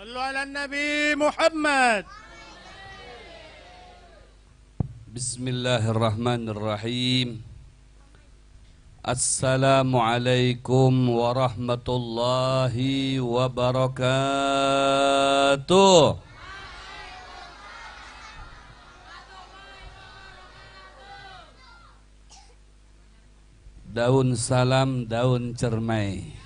صلوا على النبي محمد. بسم الله الرحمن الرحيم. السلام عليكم ورحمة الله وبركاته. Daun salam, daun cermai.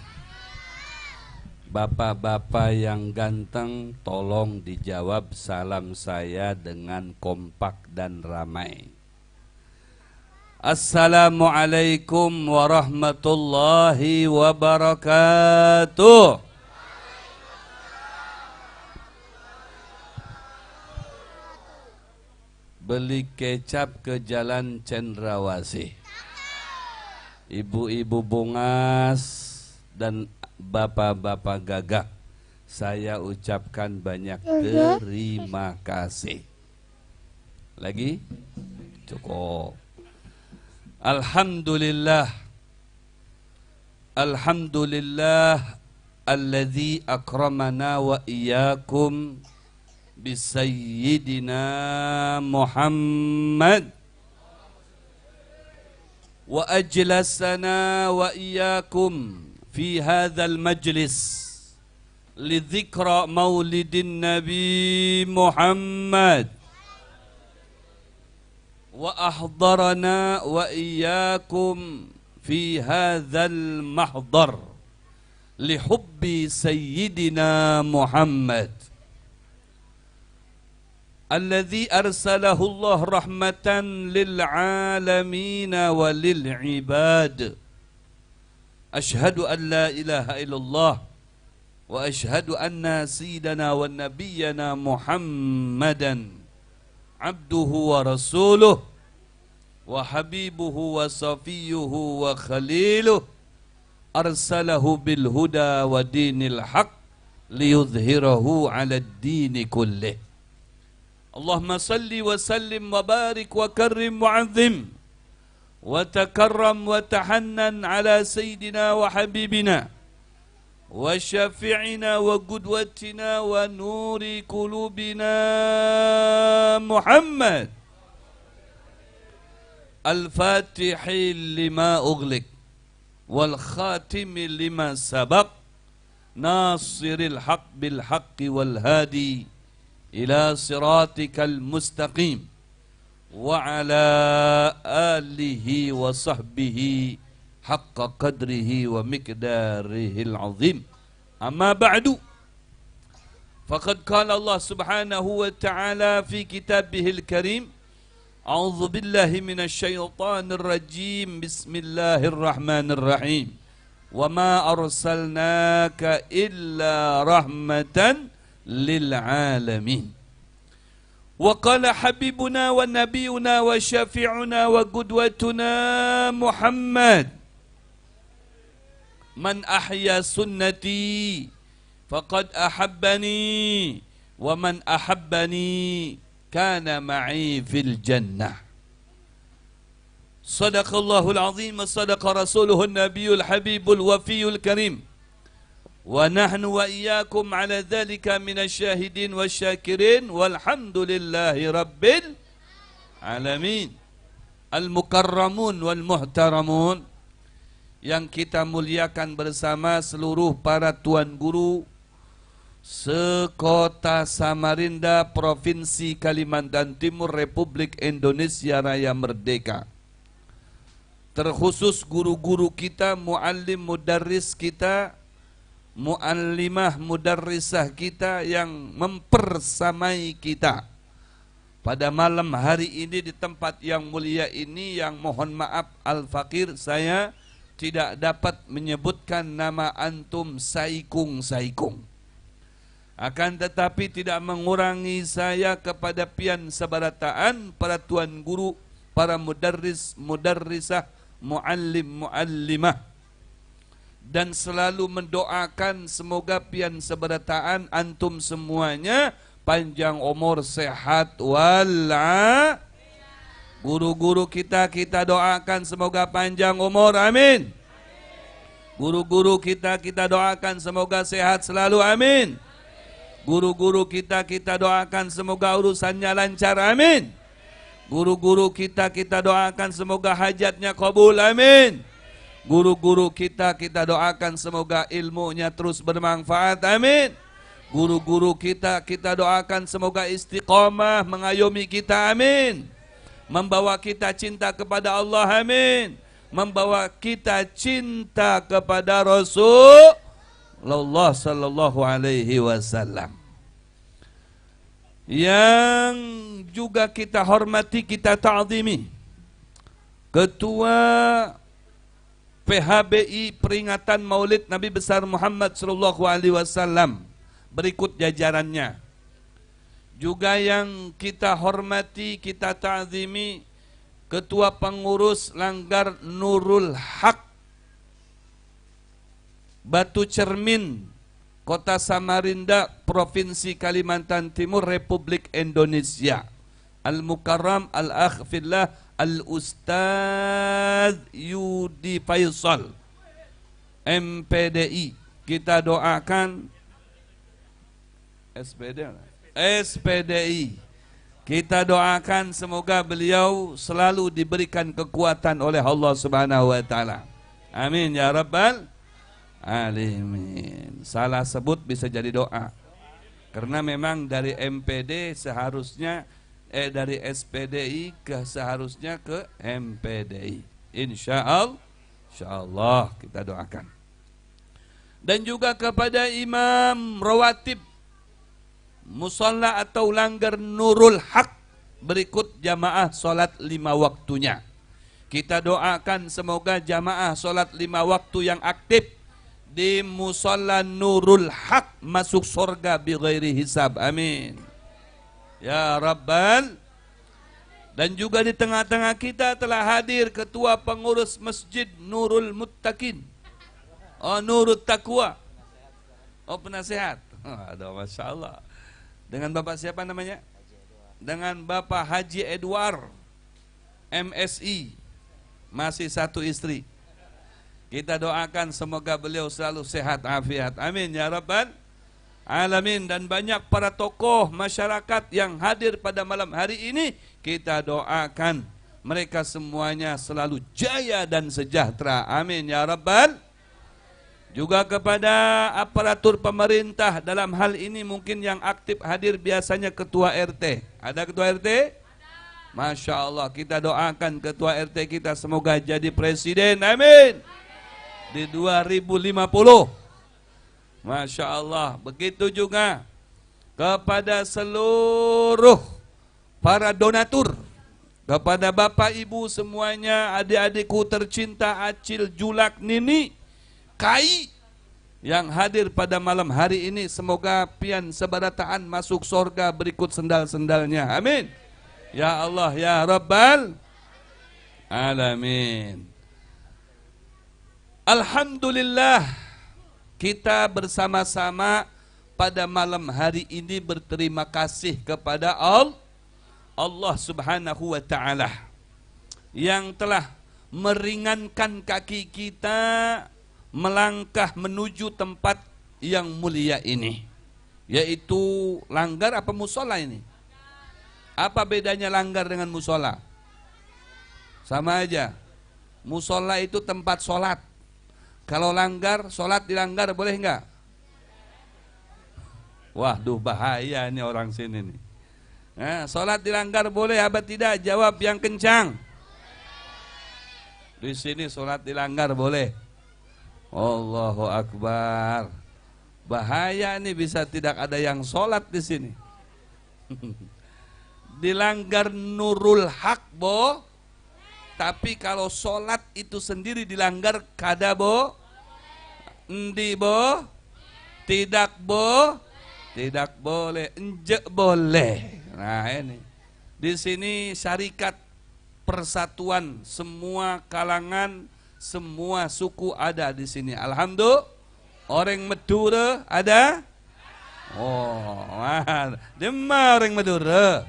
Bapak-bapak yang ganteng, tolong dijawab salam saya dengan kompak dan ramai. Assalamualaikum warahmatullahi wabarakatuh. Beli kecap ke Jalan Cendrawasih. Ibu-ibu bungas dan bapak-bapak gagah, saya ucapkan banyak terima kasih. Lagi? Cukup. Alhamdulillah. Alhamdulillah alladzi akramana wa iyyakum bisayyidina Muhammad wa ajlasana wa iyyakum في هذا المجلس لذكرى مولد النبي محمد وأحضرنا وإياكم في هذا المحضر لحب سيدنا محمد الذي أرسله الله رحمة للعالمين وللعباد. أشهد أن لا إله إلا الله وأشهد أن سيدنا ونبينا محمدا عبده ورسوله وحبيبه وصفيه وخليله أرسله بالهدى ودين الحق ليظهره على الدين كله. اللهم صل وسلم وبارك وكرم وعظم وتكرم وتحنن على سيدنا وحبيبنا وشفيعنا وقدوتنا ونور قلوبنا محمد الفاتح لما أغلق والخاتم لما سبق ناصر الحق بالحق والهادي إلى صراطك المستقيم وعلى آله وصحبه حق قدره ومقداره العظيم. أما بعد فقد قال الله سبحانه وتعالى في كتابه الكريم أعوذ بالله من الشيطان الرجيم بسم الله الرحمن الرحيم وما أرسلناك إلا رحمة للعالمين. وقال حبيبنا ونبينا وشفيعنا وقدوتنا محمد من أحيا سنتي فقد أحبني ومن أحبني كان معي في الجنة. صدق الله العظيم وصدق رسوله النبي الحبيب الوفي الكريم ونحن وإياكم على ذلك من الشاهدين والشاكرين والحمد لله رب العالمين. Al-Mukarramun wal-Muhtaramun, yang kita muliakan bersama seluruh para tuan guru sekota Samarinda, Provinsi Kalimantan Timur, Republik Indonesia Raya Merdeka. Terkhusus guru-guru kita, muallim mudarris kita, muallimah mudarrisah kita yang mempersamai kita pada malam hari ini di tempat yang mulia ini, yang mohon maaf al-fakir saya tidak dapat menyebutkan nama antum saikung-saikung. Akan tetapi tidak mengurangi saya kepada pian sebarataan para tuan guru, para mudarris, mudarrisah, muallim, muallimah, dan selalu mendoakan semoga pian seberataan antum semuanya panjang umur, sehat wala. Guru-guru kita doakan semoga panjang umur, amin. Guru-guru kita doakan semoga sehat selalu, amin. Guru-guru kita doakan semoga urusannya lancar, amin. Guru-guru kita doakan semoga hajatnya kabul, amin. Guru-guru kita doakan semoga ilmunya terus bermanfaat, amin. Guru-guru kita doakan semoga istiqamah mengayomi kita, amin. Membawa kita cinta kepada Allah, amin. Membawa kita cinta kepada Rasulullah sallallahu alaihi wasallam. Yang juga kita hormati, kita ta'zimi Ketua PHBI peringatan Maulid Nabi besar Muhammad sallallahu alaihi wasallam. Berikut jajarannya. Juga yang kita hormati, kita ta'zimi Ketua Pengurus Langgar Nurul Haq Batu Cermin, Kota Samarinda, Provinsi Kalimantan Timur, Republik Indonesia. Al-Mukarram Al-Akh Fillah Al-Ustaz Yudi Faisal, MPDI. Kita doakan SPDI. Kita doakan semoga beliau selalu diberikan kekuatan oleh Allah Subhanahu wa taala. Amin ya rabbal alamin. Salah sebut bisa jadi doa. Karena memang dari MPD seharusnya dari SPDI seharusnya ke MPDI. Insyaallah kita doakan. Dan juga kepada Imam Rawatib Musalla atau Langgar Nurul Haq, berikut jamaah solat 5 waktunya. Kita doakan semoga jamaah solat 5 waktu yang aktif di Musalla Nurul Haq masuk surga bi ghairi hisab, amin ya rabbal. Dan juga di tengah-tengah kita telah hadir Ketua Pengurus Masjid Nurul Muttaqin, Nurul Taqwa, penasehat. Aduh, Masya Allah. Dengan Bapak siapa namanya? Dengan Bapak Haji Edward, MSI, masih 1 istri. Kita doakan semoga beliau selalu sehat afiat, amin ya rabbal alamin. Dan banyak para tokoh masyarakat yang hadir pada malam hari ini, kita doakan mereka semuanya selalu jaya dan sejahtera, amin ya rabbal. Juga kepada aparatur pemerintah dalam hal ini mungkin yang aktif hadir biasanya Ketua RT. Ada Ketua RT? Masya Allah, kita doakan Ketua RT kita semoga jadi presiden, amin, di 2050. Masya Allah. Begitu juga kepada seluruh para donatur, kepada Bapak Ibu semuanya, adik-adikku tercinta Acil, Julak, Nini, Kai yang hadir pada malam hari ini, semoga pian sebarataan masuk surga berikut sendal-sendalnya, amin ya Allah ya rabbal alamin. Alhamdulillah, kita bersama-sama pada malam hari ini berterima kasih kepada Allah Subhanahu wa taala yang telah meringankan kaki kita melangkah menuju tempat yang mulia ini, yaitu langgar apa musola ini? Apa bedanya langgar dengan musola? Sama aja. Musola itu tempat sholat. Kalau langgar, sholat di langgar boleh enggak? Waduh, bahaya ini orang sini nih. Nah, sholat di langgar boleh apa tidak? Jawab yang kencang. Di sini sholat di langgar boleh. Allahu Akbar. Bahaya nih, bisa tidak ada yang sholat di sini. Di langgar Nurul Haq bo, tapi kalau sholat itu sendiri dilanggar kada bo, endi bo, tidak bo, tidak boleh, enjek boleh. Nah ini, di sini syarikat persatuan semua kalangan, semua suku ada di sini. Alhamdulillah. Orang Madura ada? Oh, demam orang Madura.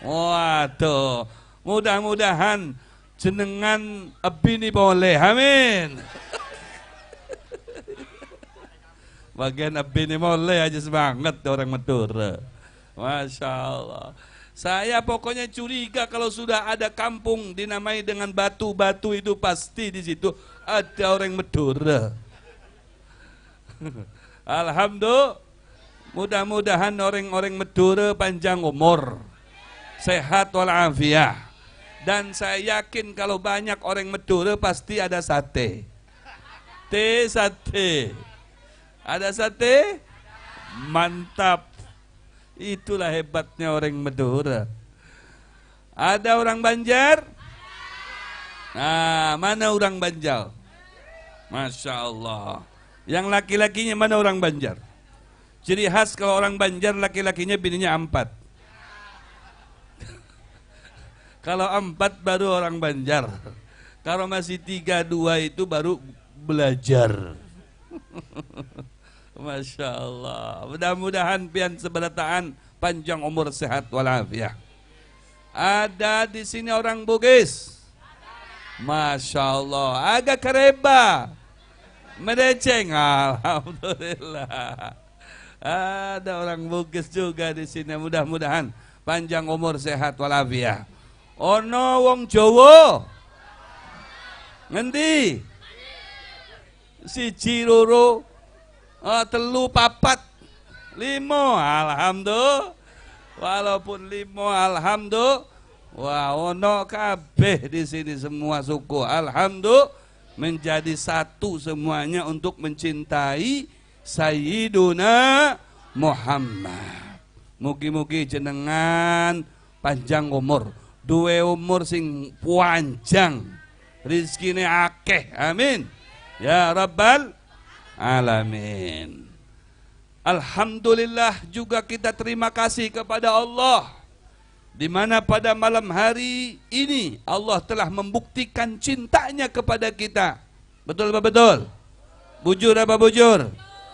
Waduh, mudah-mudahan jenengan abini boleh, amin. Bagian abin ini mulai aja semangat orang Madura. Masya Allah. Saya pokoknya curiga kalau sudah ada kampung dinamai dengan batu-batu itu pasti di situ ada orang Madura. Alhamdulillah. Mudah-mudahan orang-orang Madura panjang umur, sehat walafiat. Dan saya yakin kalau banyak orang Madura pasti ada sate. Sate. Ada sate? Mantap. Itulah hebatnya orang Madura. Ada orang Banjar? Nah, mana orang Banjar? Masya Allah. Yang laki-lakinya mana orang Banjar? Ciri khas kalau orang Banjar laki-lakinya bininya 4. Kalau 4 baru orang Banjar. Kalau masih 3, 2 itu baru belajar. Masya Allah. Mudah-mudahan pian seberataan panjang umur sehat walafiat. Ada di sini orang Bugis. Masya Allah. Agak kereba. Mereceng. Alhamdulillah. Ada orang Bugis juga di sini. Mudah-mudahan panjang umur sehat walafiat. Ono wong Jawa. Ngendi? Siji loro. Telu papat 5, alhamdulillah. Walaupun 5, alhamdulillah. Wah, ono kabeh di sini semua suku. Alhamdulillah menjadi satu semuanya untuk mencintai Sayyiduna Muhammad. Mugi-mugi jenengan panjang umur, duwe umur sing panjang, rizkine akeh. Amin. Ya Rabbal Alamin. Alhamdulillah juga kita terima kasih kepada Allah, di mana pada malam hari ini Allah telah membuktikan cintanya kepada kita. Betul apa betul? Bujur apa bujur?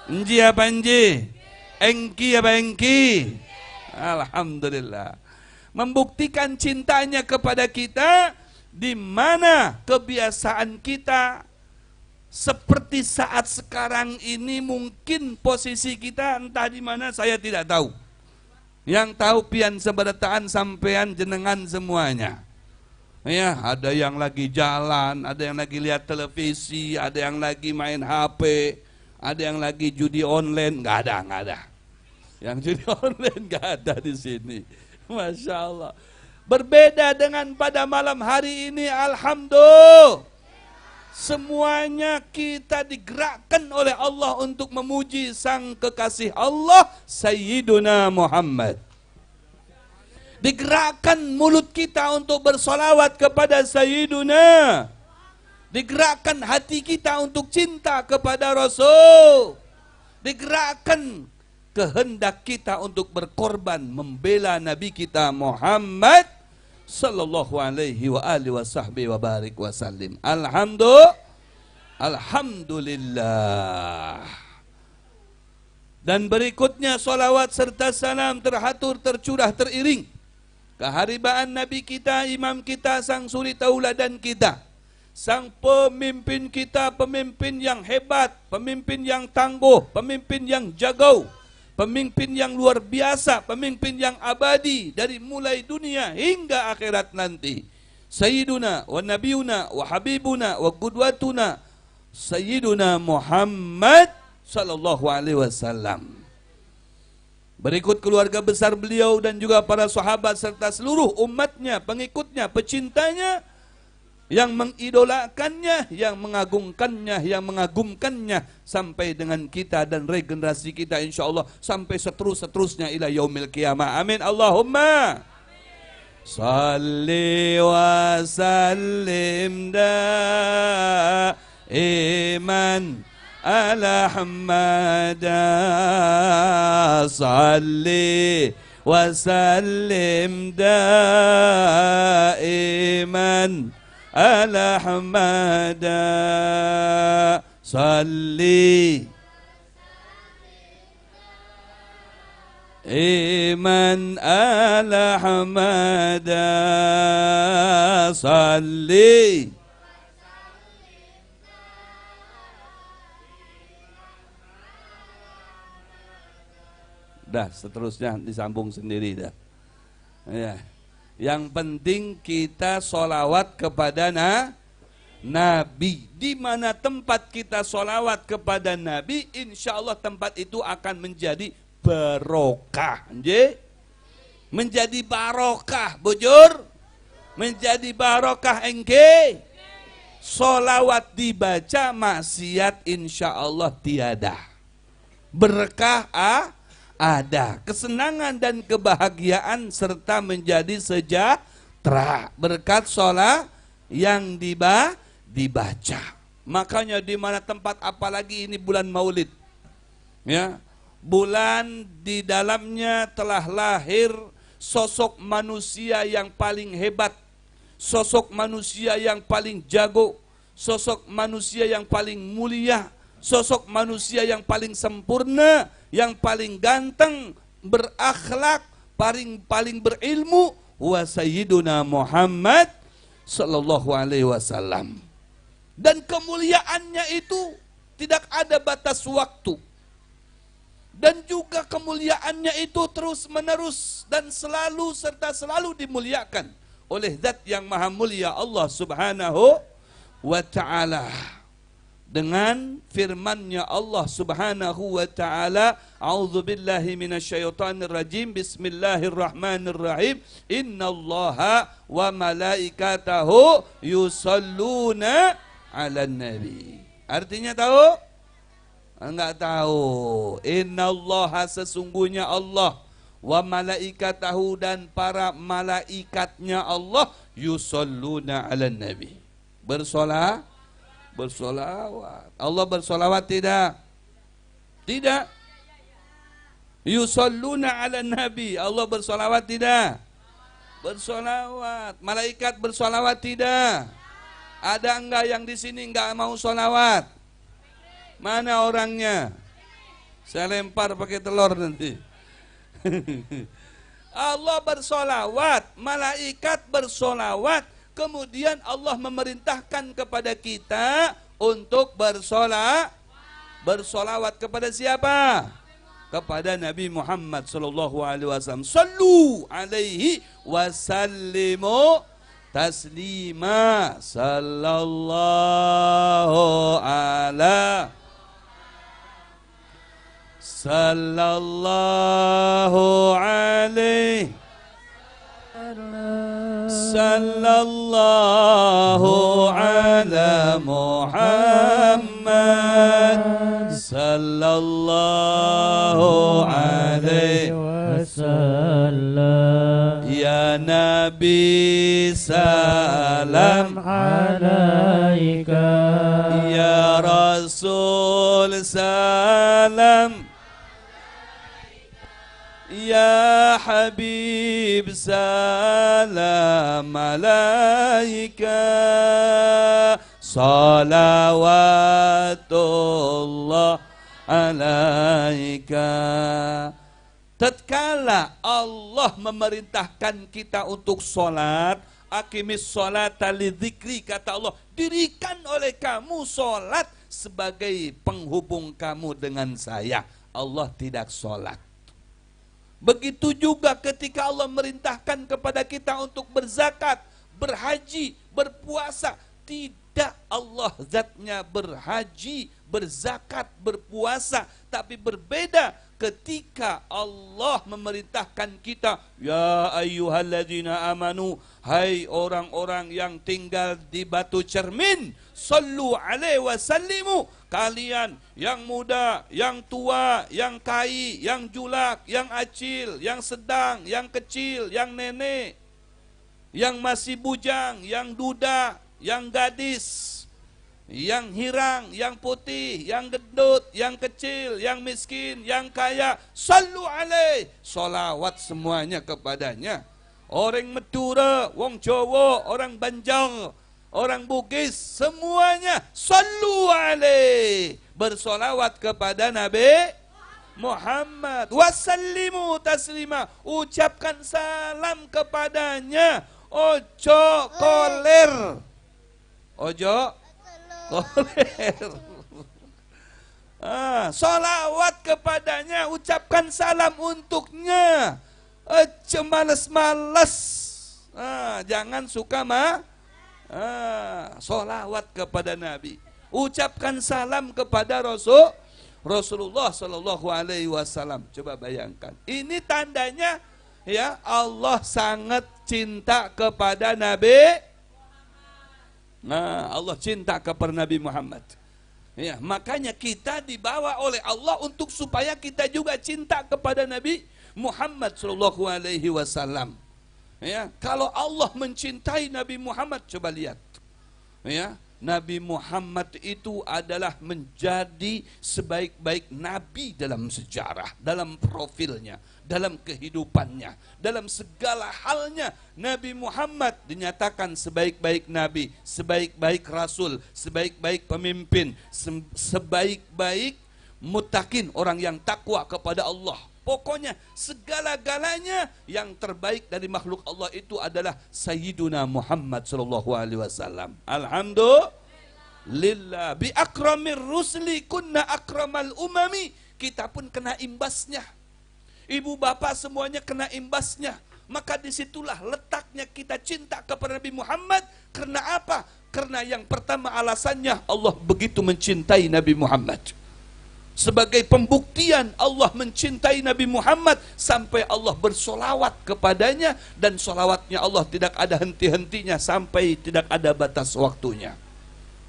Enji apa enji? Engki apa engki? Alhamdulillah. Membuktikan cintanya kepada kita, di mana kebiasaan kita seperti saat sekarang ini mungkin posisi kita entah di mana saya tidak tahu. Yang tahu pian seberataan sampean jenengan semuanya. Ya, ada yang lagi jalan, ada yang lagi lihat televisi, ada yang lagi main HP, ada yang lagi judi online, nggak ada. Yang judi online nggak ada di sini. Masya Allah. Berbeda dengan pada malam hari ini, alhamdulillah. Semuanya kita digerakkan oleh Allah untuk memuji sang kekasih Allah, Sayyiduna Muhammad. Digerakkan mulut kita untuk bersolawat kepada Sayyiduna. Digerakkan hati kita untuk cinta kepada Rasul. Digerakkan kehendak kita untuk berkorban membela Nabi kita Muhammad sallallahu alaihi wa alihi wa sahbihi wa barik wa sallim. Alhamdulillah. Dan berikutnya salawat serta salam terhatur, tercurah, teriring keharibaan Nabi kita, imam kita, sang suri tauladan kita, sang pemimpin kita, pemimpin yang hebat, pemimpin yang tangguh, pemimpin yang jago, pemimpin yang luar biasa, pemimpin yang abadi dari mulai dunia hingga akhirat nanti. Sayyiduna wa nabiyuna wa habibuna wa qudwatuna Sayyiduna Muhammad sallallahu alaihi wasallam. Berikut keluarga besar beliau dan juga para sahabat serta seluruh umatnya, pengikutnya, pecintanya, yang mengidolakannya, yang mengagungkannya, yang mengagumkannya sampai dengan kita dan regenerasi kita insyaallah sampai seterusnya ila yaumil qiyamah. Amin Allahumma. Salli wa sallim daiman ala Muhammada. Salli wa sallim daiman ala Hamada. Salli iman ala Hamada. Salli Dah, seterusnya disambung sendiri dah. Ya. Yang penting kita sholawat kepada Nabi. Di mana tempat kita sholawat kepada Nabi, insya Allah tempat itu akan menjadi barokah. Menjadi barokah, bujur. Menjadi barokah engke. Sholawat dibaca, maksiat insya Allah tiada. Berkah ada, kesenangan dan kebahagiaan serta menjadi sejahtera berkat sholat yang dibaca. Makanya di mana tempat, apalagi ini bulan Maulid, ya, bulan di dalamnya telah lahir sosok manusia yang paling hebat, sosok manusia yang paling jago, sosok manusia yang paling mulia, sosok manusia yang paling sempurna, yang paling ganteng, berakhlak, paling berilmu, wa sayyiduna Muhammad sallallahu alaihi wasallam. Dan kemuliaannya itu tidak ada batas waktu. Dan juga kemuliaannya itu terus menerus dan selalu serta selalu dimuliakan oleh Zat yang Maha Mulia Allah Subhanahu wa ta'ala. Dengan firman-Nya Allah Subhanahu wa ta'ala, a'udzubillahi minasyaitonir rajim, bismillahirrahmanirrahim, innallaha wa malaikatahu yusalluna 'alan nabi. Artinya tahu? Enggak tahu. Innallaha, sesungguhnya Allah, wa malaikatahu, dan para malaikatnya Allah, yusalluna 'alan nabi. Bersolawat. Allah bersolawat tidak? Tidak. Yusalluna 'alan nabi. Allah bersolawat tidak? Bersolawat. Malaikat bersolawat tidak? Ada enggak yang di sini enggak mau solawat? Mana orangnya? Saya lempar pakai telur nanti. Allah bersolawat, malaikat bersolawat. Kemudian Allah memerintahkan kepada kita untuk bersolawat kepada siapa? Kepada Nabi Muhammad sallallahu alaihi wasallam. Sallu alaihi wasallimu taslima. Sallallahu alaihi sallallahu ala Muhammad sallallahu alaihi wasallam. Ya Nabi salam alaika, ya Rasul salam, ya Habib salam alaika, salawatullah alaika. Tatkala Allah memerintahkan kita untuk sholat, aqimis sholata lidzikri, kata Allah, dirikan oleh kamu sholat sebagai penghubung kamu dengan saya. Allah tidak sholat. Begitu juga ketika Allah merintahkan kepada kita untuk berzakat, berhaji, berpuasa. Tidak, Allah zatnya berhaji, berzakat, berpuasa. Tapi berbeda ketika Allah memerintahkan kita, ya ayyuhalladzina amanu, hai orang-orang yang tinggal di Batu Cermin, sallu alaihi wasallimu, kalian yang muda, yang tua, yang kai, yang julak, yang acil, yang sedang, yang kecil, yang nenek, yang masih bujang, yang duda, yang gadis, yang hirang, yang putih, yang gendut, yang kecil, yang miskin, yang kaya, sallu alaih, solawat semuanya kepadanya. Orang Madura, wong Jawa, orang Banjar, orang Bugis, semuanya sallu alaih, bersolawat kepada Nabi Muhammad. Wasallimu taslima, ucapkan salam kepadanya. Ojo koler, ojo koler. Solawat Solawat kepadanya, ucapkan salam untuknya. Males-males. Jangan suka solawat kepada Nabi. Ucapkan salam kepada Rasulullah Sallallahu Alaihi Wasallam. Coba bayangkan. Ini tandanya ya Allah sangat cinta kepada Nabi. Allah cinta kepada Nabi Muhammad. Ya, makanya kita dibawa oleh Allah untuk supaya kita juga cinta kepada Nabi Muhammad Sallallahu Alaihi Wasallam. Ya, kalau Allah mencintai Nabi Muhammad, coba lihat. Ya, Nabi Muhammad itu adalah menjadi sebaik-baik nabi dalam sejarah, dalam profilnya, dalam kehidupannya, dalam segala halnya. Nabi Muhammad dinyatakan sebaik-baik nabi, sebaik-baik rasul, sebaik-baik pemimpin, sebaik-baik muttaqin, orang yang takwa kepada Allah. Pokoknya segala-galanya yang terbaik dari makhluk Allah itu adalah Sayyiduna Muhammad sallallahu alaihi wasallam. Alhamdulillah bi akramir rusli kunna akramal umami. Kita pun kena imbasnya. Ibu bapak semuanya kena imbasnya. Maka disitulah letaknya kita cinta kepada Nabi Muhammad. Karena apa? Karena yang pertama alasannya Allah begitu mencintai Nabi Muhammad. Sebagai pembuktian Allah mencintai Nabi Muhammad sampai Allah bersolawat kepadanya, dan solawatnya Allah tidak ada henti-hentinya sampai tidak ada batas waktunya.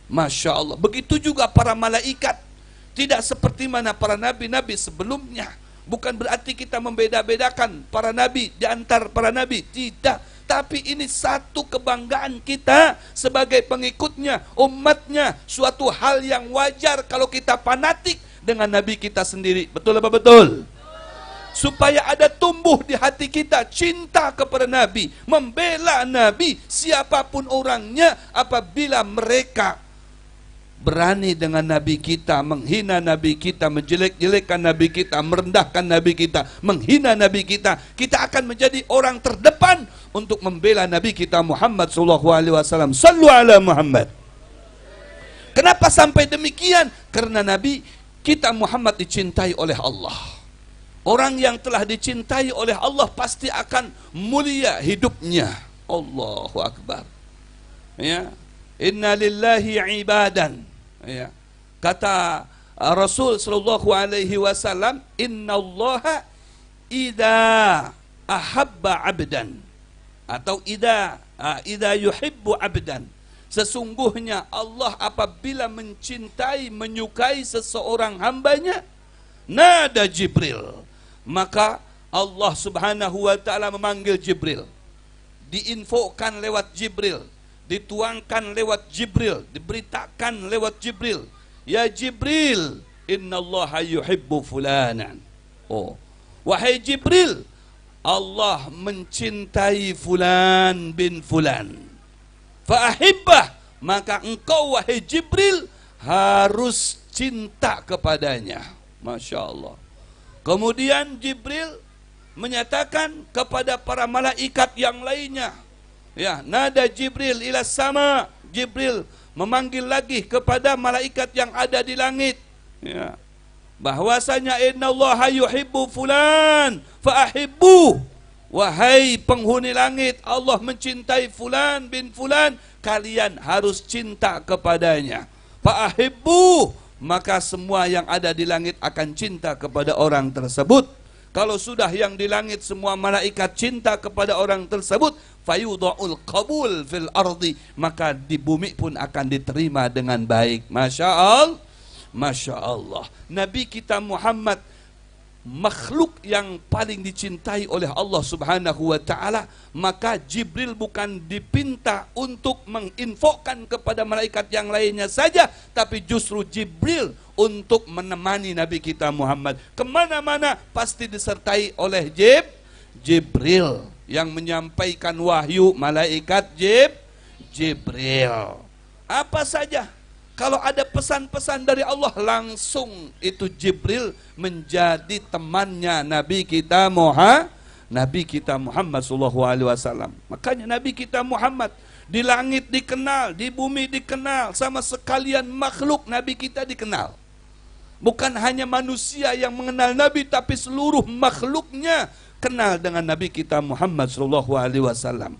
Masya Allah. Begitu juga para malaikat. Tidak seperti mana para nabi-nabi sebelumnya. Bukan berarti kita membeda-bedakan para nabi di antar para nabi. Tidak. Tapi ini satu kebanggaan kita sebagai pengikutnya, umatnya. Suatu hal yang wajar kalau kita fanatik dengan Nabi kita sendiri. Betul apa betul? Supaya ada tumbuh di hati kita cinta kepada Nabi, membela Nabi siapapun orangnya. Apabila mereka berani dengan Nabi kita, menghina Nabi kita, menjelek-jelekkan Nabi kita, merendahkan Nabi kita, menghina Nabi kita, kita akan menjadi orang terdepan untuk membela Nabi kita Muhammad sallallahu alaihi wasallam. Sallu ala Muhammad. Kenapa sampai demikian? Karena Nabi kita Muhammad dicintai oleh Allah. Orang yang telah dicintai oleh Allah pasti akan mulia hidupnya. Allahu Akbar. Ya. Inna lillahi ibadan. Ya. Kata Rasul sallallahu alaihi wasallam, innallaha idza ahabba 'abdan, atau idza yuhibbu 'abdan. Sesungguhnya Allah apabila mencintai, menyukai seseorang hambanya, nada Jibril. Maka Allah subhanahu wa ta'ala memanggil Jibril. Diinfokan lewat Jibril. Dituangkan lewat Jibril. Diberitakan lewat Jibril. Ya Jibril, innallaha yuhibbu fulanan. Oh, wahai Jibril, Allah mencintai fulan bin fulan. Fa'ahibbah, maka engkau wahai Jibril harus cinta kepadanya. Masya Allah. Kemudian Jibril menyatakan kepada para malaikat yang lainnya. Ya, nada Jibril ila sama. Jibril memanggil lagi kepada malaikat yang ada di langit. Ya. Bahwasanya innallaha yuhibbu fulan fa'ahibbuh. Wahai penghuni langit, Allah mencintai fulan bin fulan, kalian harus cinta kepadanya. Fa'ahibbu, maka semua yang ada di langit akan cinta kepada orang tersebut. Kalau sudah yang di langit semua malaikat cinta kepada orang tersebut, fayudha'ul qabul fil ardi, maka di bumi pun akan diterima dengan baik. Masya Allah. Masya Allah. Nabi kita Muhammad, makhluk yang paling dicintai oleh Allah subhanahu wa ta'ala. Maka Jibril bukan dipinta untuk menginfokan kepada malaikat yang lainnya saja, tapi justru Jibril untuk menemani Nabi kita Muhammad. Kemana-mana pasti disertai oleh Jibril yang menyampaikan wahyu. Malaikat Jibril. Apa saja kalau ada pesan-pesan dari Allah, langsung itu Jibril menjadi temannya Nabi kita Muhammad sallallahu alaihi wasallam. Makanya Nabi kita Muhammad di langit dikenal, di bumi dikenal, sama sekalian makhluk Nabi kita dikenal. Bukan hanya manusia yang mengenal Nabi, tapi seluruh makhluknya kenal dengan Nabi kita Muhammad sallallahu alaihi wasallam.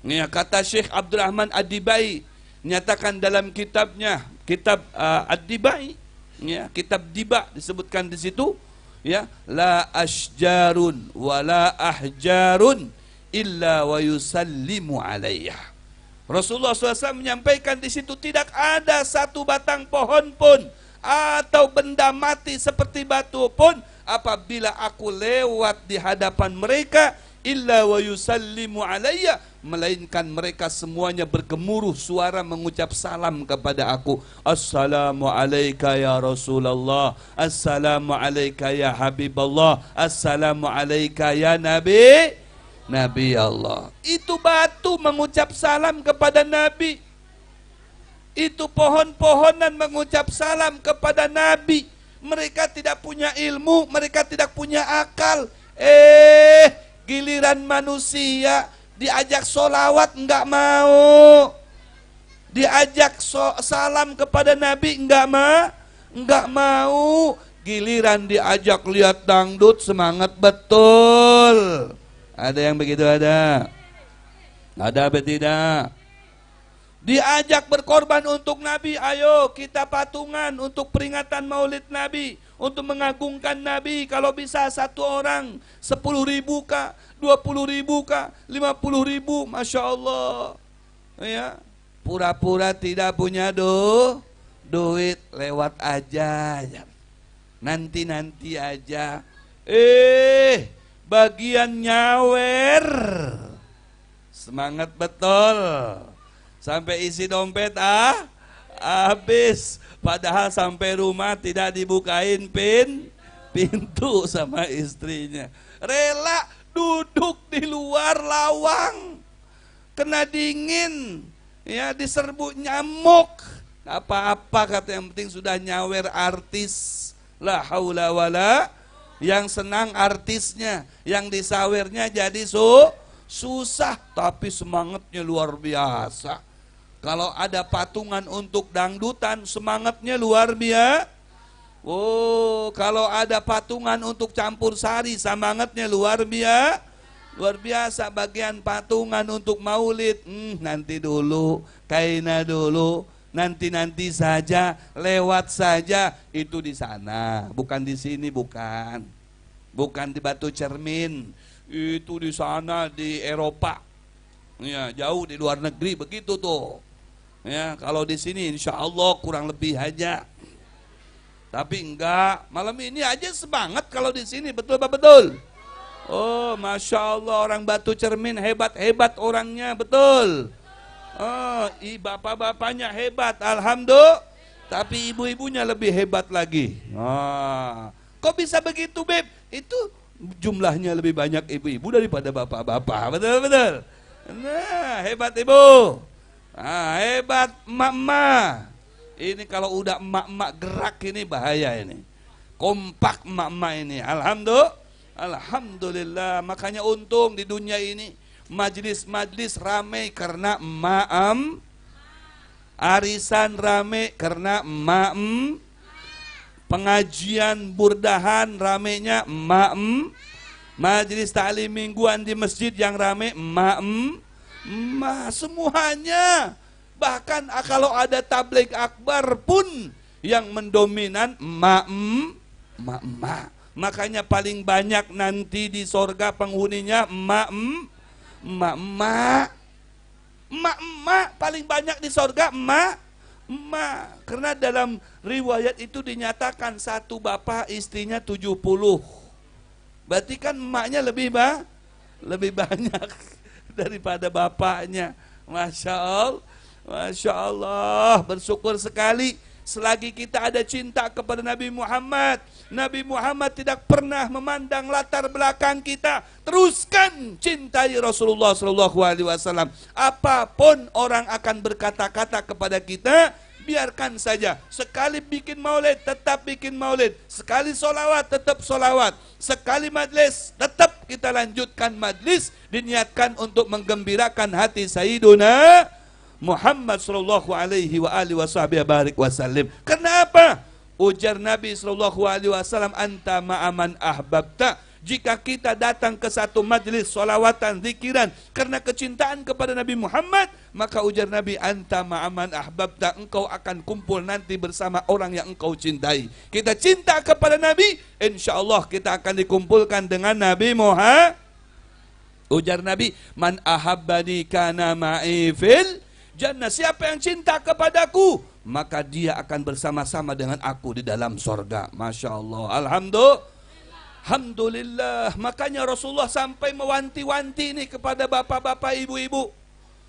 Ya, kata Syekh Abdurrahman Ad-Dibai nyatakan dalam kitabnya, kitab Ad-Dibai, ya, kitab Diba disebutkan di situ, ya, la asjarun wala ahjarun illa wa yusallimu alayya. Rasulullah SAW menyampaikan di situ tidak ada satu batang pohon pun atau benda mati seperti batu pun apabila aku lewat di hadapan mereka illa wa yusallimu alayya, melainkan mereka semuanya bergemuruh suara mengucap salam kepada aku. Assalamu alayka ya Rasulullah, assalamu alayka ya Habiballah, assalamu alayka ya Nabi Allah. Itu batu mengucap salam kepada Nabi. Itu pohon-pohonan mengucap salam kepada Nabi. Mereka tidak punya ilmu, mereka tidak punya akal. Giliran manusia diajak solawat enggak mau, diajak salam kepada Nabi enggak mau. Giliran diajak lihat dangdut semangat betul. Ada yang begitu ada apa tidak? Diajak berkorban untuk Nabi, ayo kita patungan untuk peringatan maulid Nabi, untuk mengagungkan Nabi. Kalau bisa satu orang 10.000 kah, 20.000 kah, 50.000, Masya Allah. Ya, pura-pura tidak punya duit, lewat aja. Nanti aja. Bagian nyawer. Semangat betul. Sampai isi dompet habis. Padahal sampai rumah tidak dibukain pintu sama istrinya. Rela duduk di luar lawang. Kena dingin, ya, diserbu nyamuk. Apa-apa kata, yang penting sudah nyawer artis. La haula wala. Yang senang artisnya, yang disawernya jadi susah, tapi semangatnya luar biasa. Kalau ada patungan untuk dangdutan, semangatnya luar biasa. Kalau ada patungan untuk campur sari, semangatnya luar biasa. Bagian patungan untuk maulid, nanti dulu, kaina dulu, nanti saja, lewat saja. Itu di sana, bukan di sini, bukan di Batu Cermin. Itu di sana di Eropa, ya, jauh di luar negeri begitu tuh. Ya, kalau di sini insya Allah kurang lebih aja. Tapi enggak, malam ini aja semangat kalau di sini, betul apa betul? Oh, Masya Allah, orang Batu Cermin hebat orangnya, betul. Oh, bapak-bapaknya hebat, alhamdulillah. Tapi ibu-ibunya lebih hebat lagi. Kok bisa begitu, Beb? Itu jumlahnya lebih banyak ibu-ibu daripada bapak-bapak, betul. Nah, hebat ibu. Hebat emak-emak. Ini kalau udah emak-emak gerak ini bahaya ini. Kompak emak-emak ini. Alhamdulillah. Makanya untung di dunia ini majlis-majlis ramai karena emak-em. Arisan ramai karena emak-em. Pengajian burdahan ramainya emak-em. Majlis taklim mingguan di masjid yang ramai emak-em. Semuanya. Bahkan kalau ada tabligh akbar pun yang mendominan emak-emak. Makanya paling banyak nanti di sorga penghuninya emak-emak. Emak-emak paling banyak di sorga emak. Karena dalam riwayat itu dinyatakan satu bapak istrinya 70. Berarti kan emaknya lebih banyak daripada bapaknya. Masya Allah, bersyukur sekali selagi kita ada cinta kepada Nabi Muhammad. Nabi Muhammad tidak pernah memandang latar belakang kita. Teruskan cintai Rasulullah SAW. Apapun orang akan berkata-kata kepada kita, biarkan saja. Sekali bikin maulid, tetap bikin maulid. Sekali solawat, tetap solawat. Sekali majlis, tetap kita lanjutkan majlis. Diniatkan untuk menggembirakan hati Sayyiduna Muhammad sallallahu alaihi wa alihi wasallam. Kenapa? Ujar Nabi SAW, anta ma'aman ahbabta. Jika kita datang ke satu majlis solawatan, zikiran, karena kecintaan kepada Nabi Muhammad, maka ujar Nabi, anta ma'aman ahbabta, engkau akan kumpul nanti bersama orang yang engkau cintai. Kita cinta kepada Nabi, insya Allah kita akan dikumpulkan dengan Nabi Muhammad. Ujar Nabi, man ahabbani kana ma'i fil jannah. Siapa yang cinta kepadaku, maka dia akan bersama-sama dengan aku di dalam sorga. Masya Allah, Alhamdulillah. Makanya Rasulullah sampai mewanti-wanti ini kepada bapak-bapak, ibu-ibu.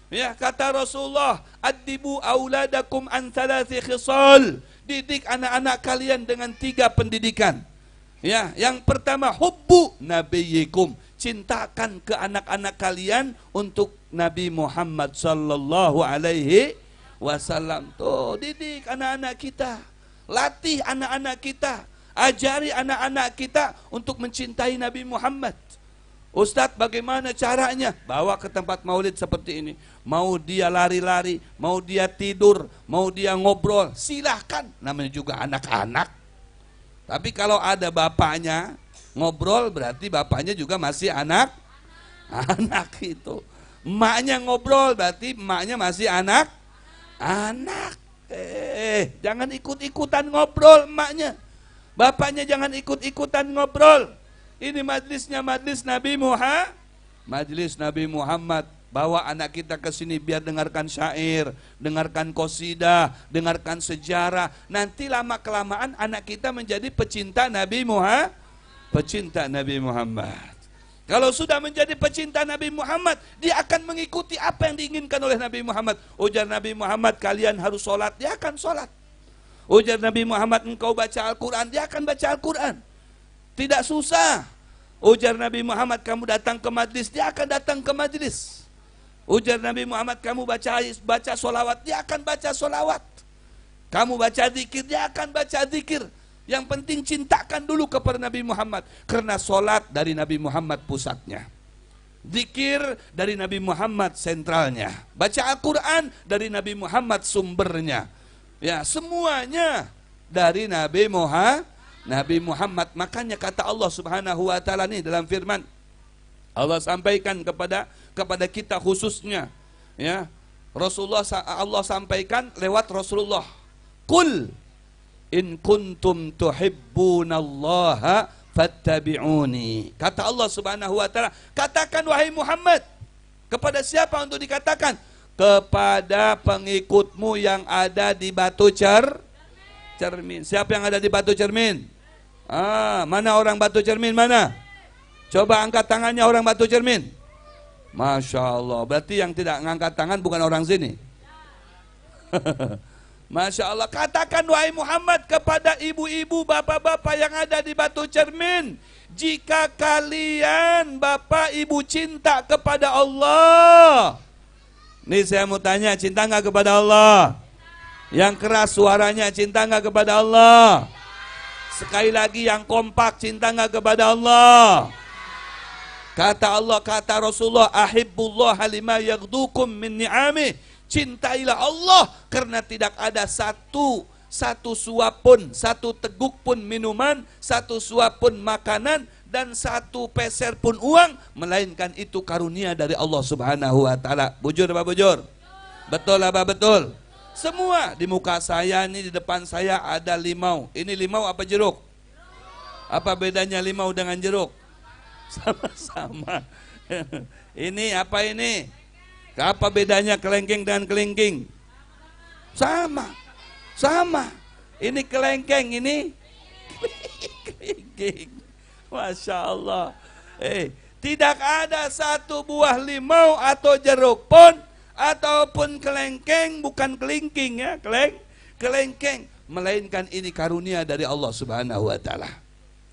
Ya, kata Rasulullah, addibu auladakum an thalathi khisal. Didik anak-anak kalian dengan 3 pendidikan. Ya, yang pertama, hubbu nabiyikum. Cintakan ke anak-anak kalian untuk Nabi Muhammad sallallahu alaihi wasallam. Tuh, didik anak-anak kita. Latih anak-anak kita. Ajari anak-anak kita untuk mencintai Nabi Muhammad. Ustadz, bagaimana caranya? Bawa ke tempat maulid seperti ini. Mau dia lari-lari, mau dia tidur, mau dia ngobrol, silahkan. Namanya juga anak-anak. Tapi kalau ada bapaknya ngobrol, berarti bapaknya juga masih anak itu. Emaknya ngobrol, berarti emaknya masih anak. Jangan ikut-ikutan ngobrol emaknya. Bapaknya jangan ikut-ikutan ngobrol. Ini majlisnya majlis Nabi Muhammad. Majlis Nabi Muhammad. Bawa anak kita ke sini biar dengarkan syair, dengarkan qasidah, dengarkan sejarah. Nanti lama-kelamaan anak kita menjadi pecinta Nabi Muhammad. Pecinta Nabi Muhammad. Kalau sudah menjadi pecinta Nabi Muhammad, dia akan mengikuti apa yang diinginkan oleh Nabi Muhammad. Ujar Nabi Muhammad, kalian harus sholat, dia akan sholat. Ujar Nabi Muhammad, engkau baca Al-Quran, dia akan baca Al-Quran. Tidak susah. Ujar Nabi Muhammad, kamu datang ke majlis, dia akan datang ke majlis. Ujar Nabi Muhammad, kamu baca solawat, dia akan baca solawat. Kamu baca zikir, dia akan baca zikir. Yang penting cintakan dulu kepada Nabi Muhammad. Karena solat dari Nabi Muhammad pusatnya. Zikir dari Nabi Muhammad sentralnya. Baca Al-Quran dari Nabi Muhammad sumbernya. Ya, semuanya dari Nabi Muhammad. Makanya kata Allah Subhanahu wa taala nih dalam firman, Allah sampaikan kepada kita khususnya, ya. Allah sampaikan lewat Rasulullah. Qul in kuntum tuhibbunallaha fattabi'uni. Kata Allah Subhanahu wa taala, katakan wahai Muhammad. Kepada siapa untuk dikatakan? Kepada pengikutmu yang ada di batu cermin. Siapa yang ada di batu cermin? Mana orang batu cermin, mana? Coba angkat tangannya orang batu cermin. Masya Allah, berarti yang tidak ngangkat tangan bukan orang sini. Masya Allah, katakan wahai Muhammad kepada ibu-ibu, bapak-bapak yang ada di batu cermin. Jika kalian bapak ibu cinta kepada Allah. Nih saya mau tanya, cinta nggak kepada Allah? Yang keras suaranya, cinta nggak kepada Allah? Sekali lagi yang kompak, cinta nggak kepada Allah? Kata Allah, kata Rasulullah, ahibbullah lima yaghdukum min ni'amih. Cintailah Allah karena tidak ada satu suap pun, satu teguk pun minuman, satu suap pun makanan, dan satu peser pun uang, melainkan itu karunia dari Allah Subhanahu wa taala. Bujur apa bujur? Betul apa betul? Semua di muka saya ini, di depan saya ada limau. Ini limau apa jeruk? Apa bedanya limau dengan jeruk? Sama-sama. Ini apa ini? Apa bedanya kelengking dengan kelingking? Sama. Ini kelengkeng, ini kelingking. Masya Allah. Tidak ada satu buah limau atau jeruk pun, ataupun kelengkeng, bukan kelingking ya, kelengkeng, melainkan ini karunia dari Allah Subhanahu wa taala.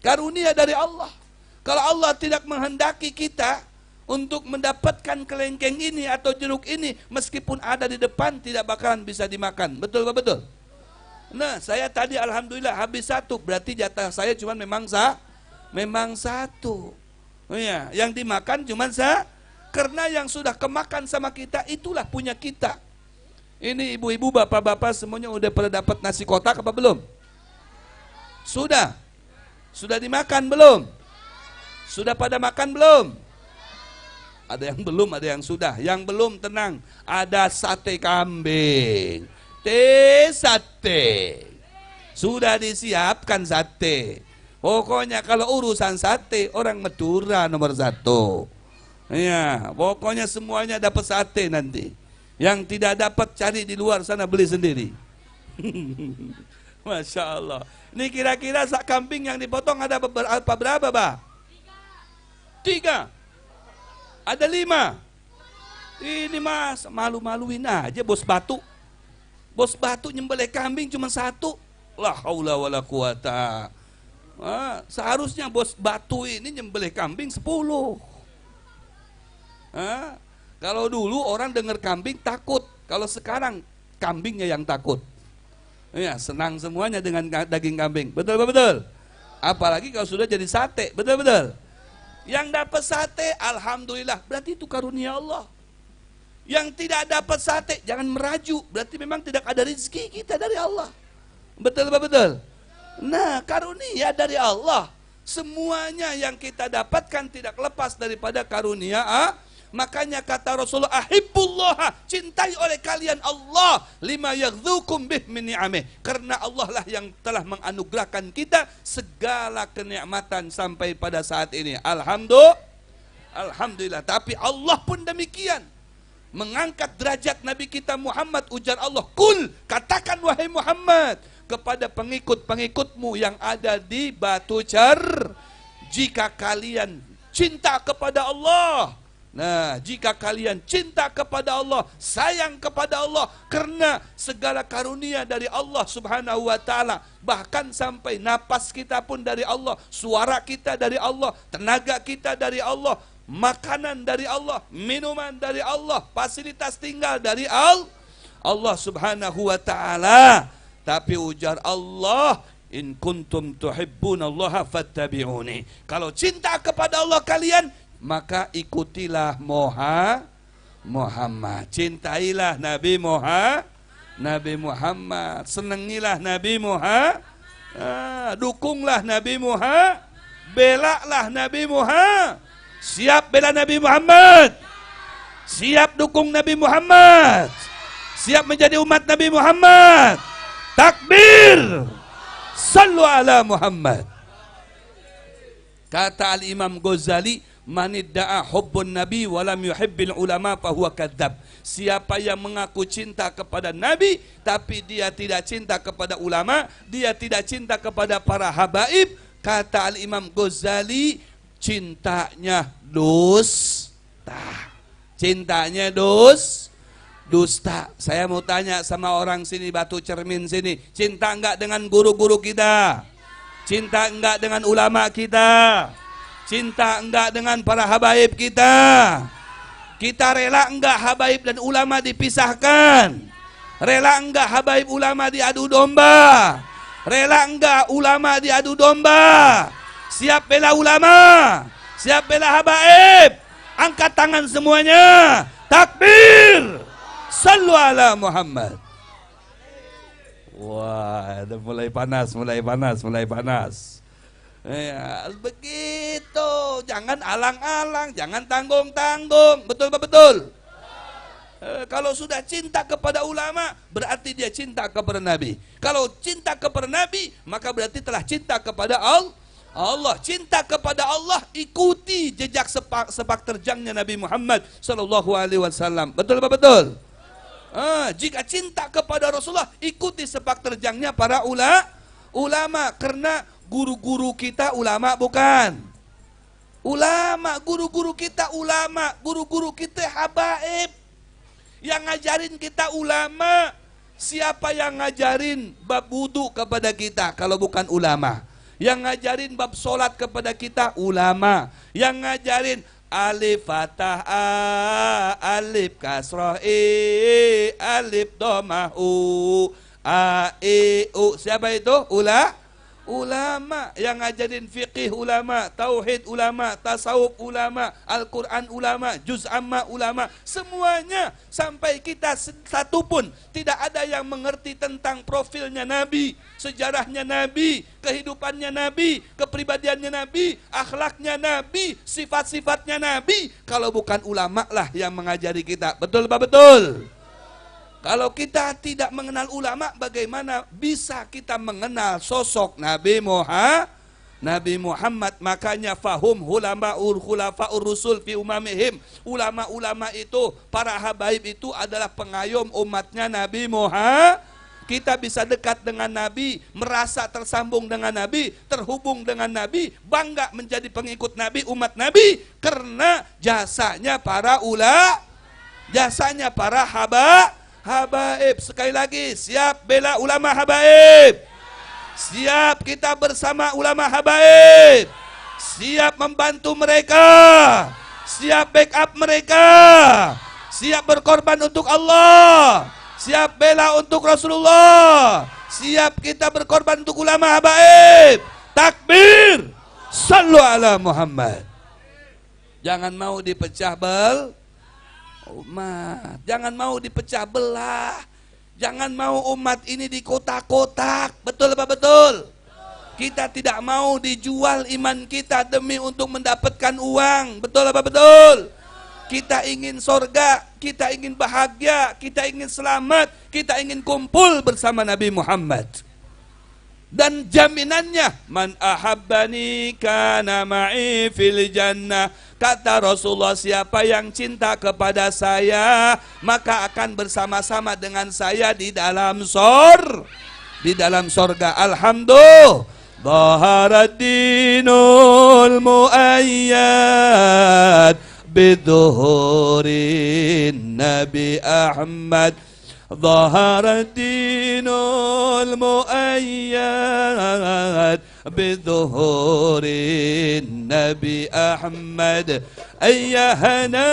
Karunia dari Allah. Kalau Allah tidak menghendaki kita untuk mendapatkan kelengkeng ini atau jeruk ini, meskipun ada di depan, tidak bakalan bisa dimakan. Betul apa betul? Nah, saya tadi alhamdulillah habis satu, berarti jatah saya cuma memang satu. Oh ya, yang dimakan cuma karena yang sudah kemakan sama kita itulah punya kita. Ini ibu-ibu, bapak-bapak semuanya udah pada dapat nasi kotak apa belum? Sudah. Sudah dimakan belum? Sudah pada makan belum? Ada yang belum, ada yang sudah. Yang belum tenang, ada sate kambing. Sate. Sudah disiapkan sate. Pokoknya kalau urusan sate, orang Madura nomor 1. Ya, pokoknya semuanya dapat sate nanti. Yang tidak dapat cari di luar sana, beli sendiri. Masya Allah. Ini kira-kira sak kambing yang dipotong ada berapa, Bah? 3. Ada 5. Ini mas, malu-maluin aja bos batu. Bos batu nyembelih kambing cuma 1. La haula wala quwata. Seharusnya bos batu ini nyembelih kambing 10. Kalau dulu orang dengar kambing takut. Kalau sekarang kambingnya yang takut. Ya, senang semuanya dengan daging kambing. Betul. Apalagi kalau sudah jadi sate. Betul. Yang dapat sate, alhamdulillah, berarti itu karunia Allah. Yang tidak dapat sate, jangan merajuk, berarti memang tidak ada rezeki kita dari Allah. Betul. Nah, karunia dari Allah. Semuanya yang kita dapatkan tidak lepas daripada karunia. Makanya kata Rasulullah, ahibbullah, cintai oleh kalian Allah, lima yaghzukum bih min ni'amih. Karena Allah lah yang telah menganugerahkan kita segala kenikmatan sampai pada saat ini. Alhamdulillah. Tapi Allah pun demikian. Mengangkat derajat Nabi kita Muhammad, ujar Allah, kul, katakan wahai Muhammad, kepada pengikut-pengikutmu yang ada di Batu Cer, jika kalian cinta kepada Allah, nah, jika kalian cinta kepada Allah, sayang kepada Allah, karena segala karunia dari Allah subhanahu wa ta'ala, bahkan sampai napas kita pun dari Allah, suara kita dari Allah, tenaga kita dari Allah, makanan dari Allah, minuman dari Allah, fasilitas tinggal dari Allah subhanahu wa ta'ala. Tapi ujar Allah, in kuntum tuhibbunallaha fattabi'uni. Kalau cinta kepada Allah kalian, maka ikutilah Muhammad. Cintailah Nabi Muhammad. Senangilah Nabi Muhammad. Dukunglah Nabi Muhammad. Belalah Nabi Muhammad. Siap bela Nabi Muhammad. Siap dukung Nabi Muhammad. Siap menjadi umat Nabi Muhammad. Takbir. Sallu ala Muhammad. Kata Al-Imam Ghazali, manidda'a hubbun nabi walam yuhibbil ulama fahuwa kadzab. Siapa yang mengaku cinta kepada nabi tapi dia tidak cinta kepada ulama, dia tidak cinta kepada para habaib, kata Al-Imam Ghazali, cintanya dusta. Cintanya dusta. Saya mau tanya sama orang sini, Batu Cermin sini, cinta enggak dengan guru-guru kita? Cinta enggak dengan ulama kita? Cinta enggak dengan para habaib kita? Kita rela enggak habaib dan ulama dipisahkan? Rela enggak habaib ulama diadu domba? Rela enggak ulama diadu domba? Siap bela ulama? Siap bela habaib? Angkat tangan semuanya. Takbir. Sallu ala Muhammad. Wah, mulai panas. Ya, begitu. Jangan alang-alang, jangan tanggung-tanggung. Betul. Kalau sudah cinta kepada ulama, berarti dia cinta kepada Nabi. Kalau cinta kepada Nabi, maka berarti telah cinta kepada Allah. Cinta kepada Allah, ikuti jejak sepak terjangnya Nabi Muhammad sallallahu alaihi wasallam. Betul apa betul? Jika cinta kepada Rasulullah, ikuti sepak terjangnya para ulama, karena guru-guru kita ulama bukan? Ulama, guru-guru kita ulama, guru-guru kita habaib. Yang ngajarin kita ulama. Siapa yang ngajarin bab wudu kepada kita kalau bukan ulama? Yang ngajarin bab solat kepada kita ulama. Yang ngajarin alif fathah a, alif kasrah e, alif domah u, a e u. Siapa itu? Ulama yang ngajarin fikih ulama, tauhid ulama, tasawuf ulama, Al-Quran ulama, juz amma ulama, semuanya sampai kita satu pun tidak ada yang mengerti tentang profilnya Nabi, sejarahnya Nabi, kehidupannya Nabi, kepribadiannya Nabi, akhlaknya Nabi, sifat-sifatnya Nabi, kalau bukan ulama lah yang mengajari kita. Betul Pak? Betul? Kalau kita tidak mengenal ulama, bagaimana bisa kita mengenal sosok Nabi Muhammad? Makanya fahum hulama'ul khulafa'ur rusul fi umamihim. Ulama-ulama itu, para habaib itu adalah pengayom umatnya Nabi Muhammad. Kita bisa dekat dengan Nabi, merasa tersambung dengan Nabi, terhubung dengan Nabi, bangga menjadi pengikut Nabi, umat Nabi, karena jasanya para jasanya para habaib. Sekali lagi, siap bela ulama habaib? Siap kita bersama ulama habaib? Siap membantu mereka? Siap backup mereka? Siap berkorban untuk Allah? Siap bela untuk Rasulullah? Siap kita berkorban untuk ulama habaib? Takbir! Sallu ala Muhammad. Jangan mau dipecah umat, jangan mau dipecah belah, jangan mau umat ini dikotak-kotak. Betul apa betul? Kita tidak mau dijual iman kita demi untuk mendapatkan uang. Betul apa betul? Kita ingin sorga, kita ingin bahagia, kita ingin selamat, kita ingin kumpul bersama Nabi Muhammad. Dan jaminannya, man ahabbani kana ma'i fil jannah. Kata Rasulullah, siapa yang cinta kepada saya, maka akan bersama-sama dengan saya di dalam sorga. Alhamdulillah. Dhaharat dinul muayyad bidhuhurin Nabi Ahmad. ظهر الدين المؤيد بظهور النبي أحمد أيهنا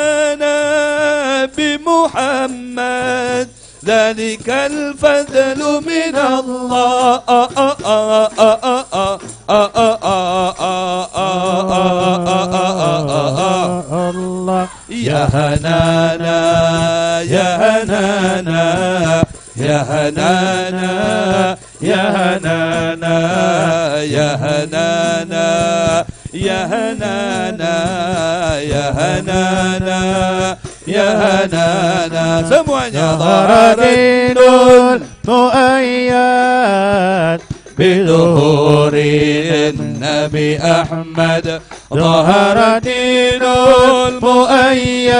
بمحمد ذلك الفضل من الله الله يا هنانا يا هنانا يا هنانا يا هنانا يا هنانا يا هنانا يا هنانا يا هنانا semuanya Dhaharadinul muayyad بظهور النبي أحمد ظهر دين المؤيد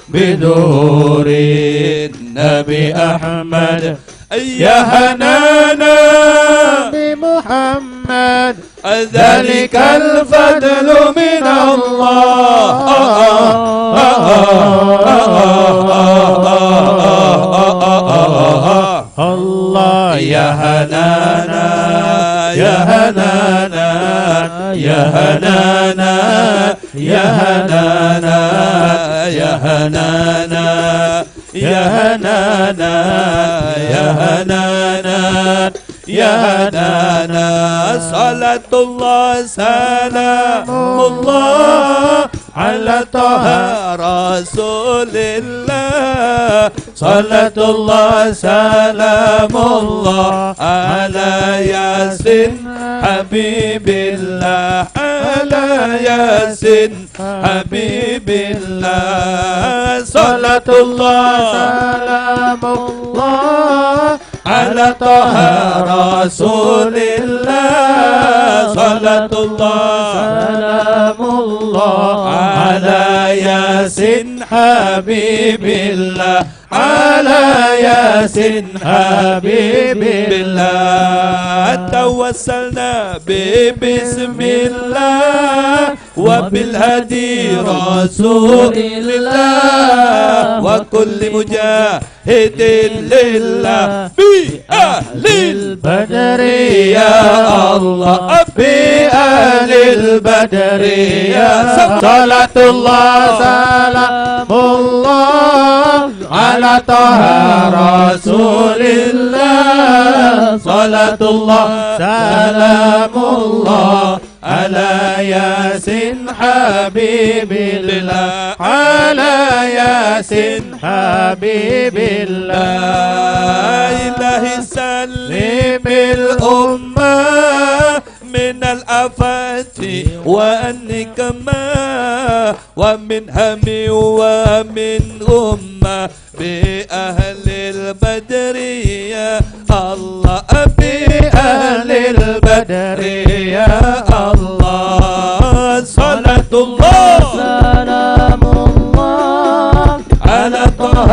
بظهور النبي أحمد يا هنانا بمحمد ذلك الفضل من الله الله يا هنانا يا هنانا يا هنانا يا هنانا يا هنانا يا هنانا يا هنانا يا هنانا صلاة الله سلام الله على طه رسول الله صلاة الله سلام الله على ياسين حبيب الله على ياسين حبيب الله صلاة الله سلام الله على طه رسول الله صلاة الله سلام الله على ياسين حبيب الله على ياسين حبيب الله توسلنا بسم الله وبالهدي رسول الله وكل مجاهد لله بأهل البدر يا الله بأهل البدر يا صلاة الله سلام الله على طه رسول الله صلاة الله سلام الله على ياسين حبيب الله على ياسين حبيب الله إلهي سلم الأمة من الآفات والنكمة ومن هم ومن أمة بأهل البدر يا الله بأهل البدر يا الله صلاة الله سلام الله على طه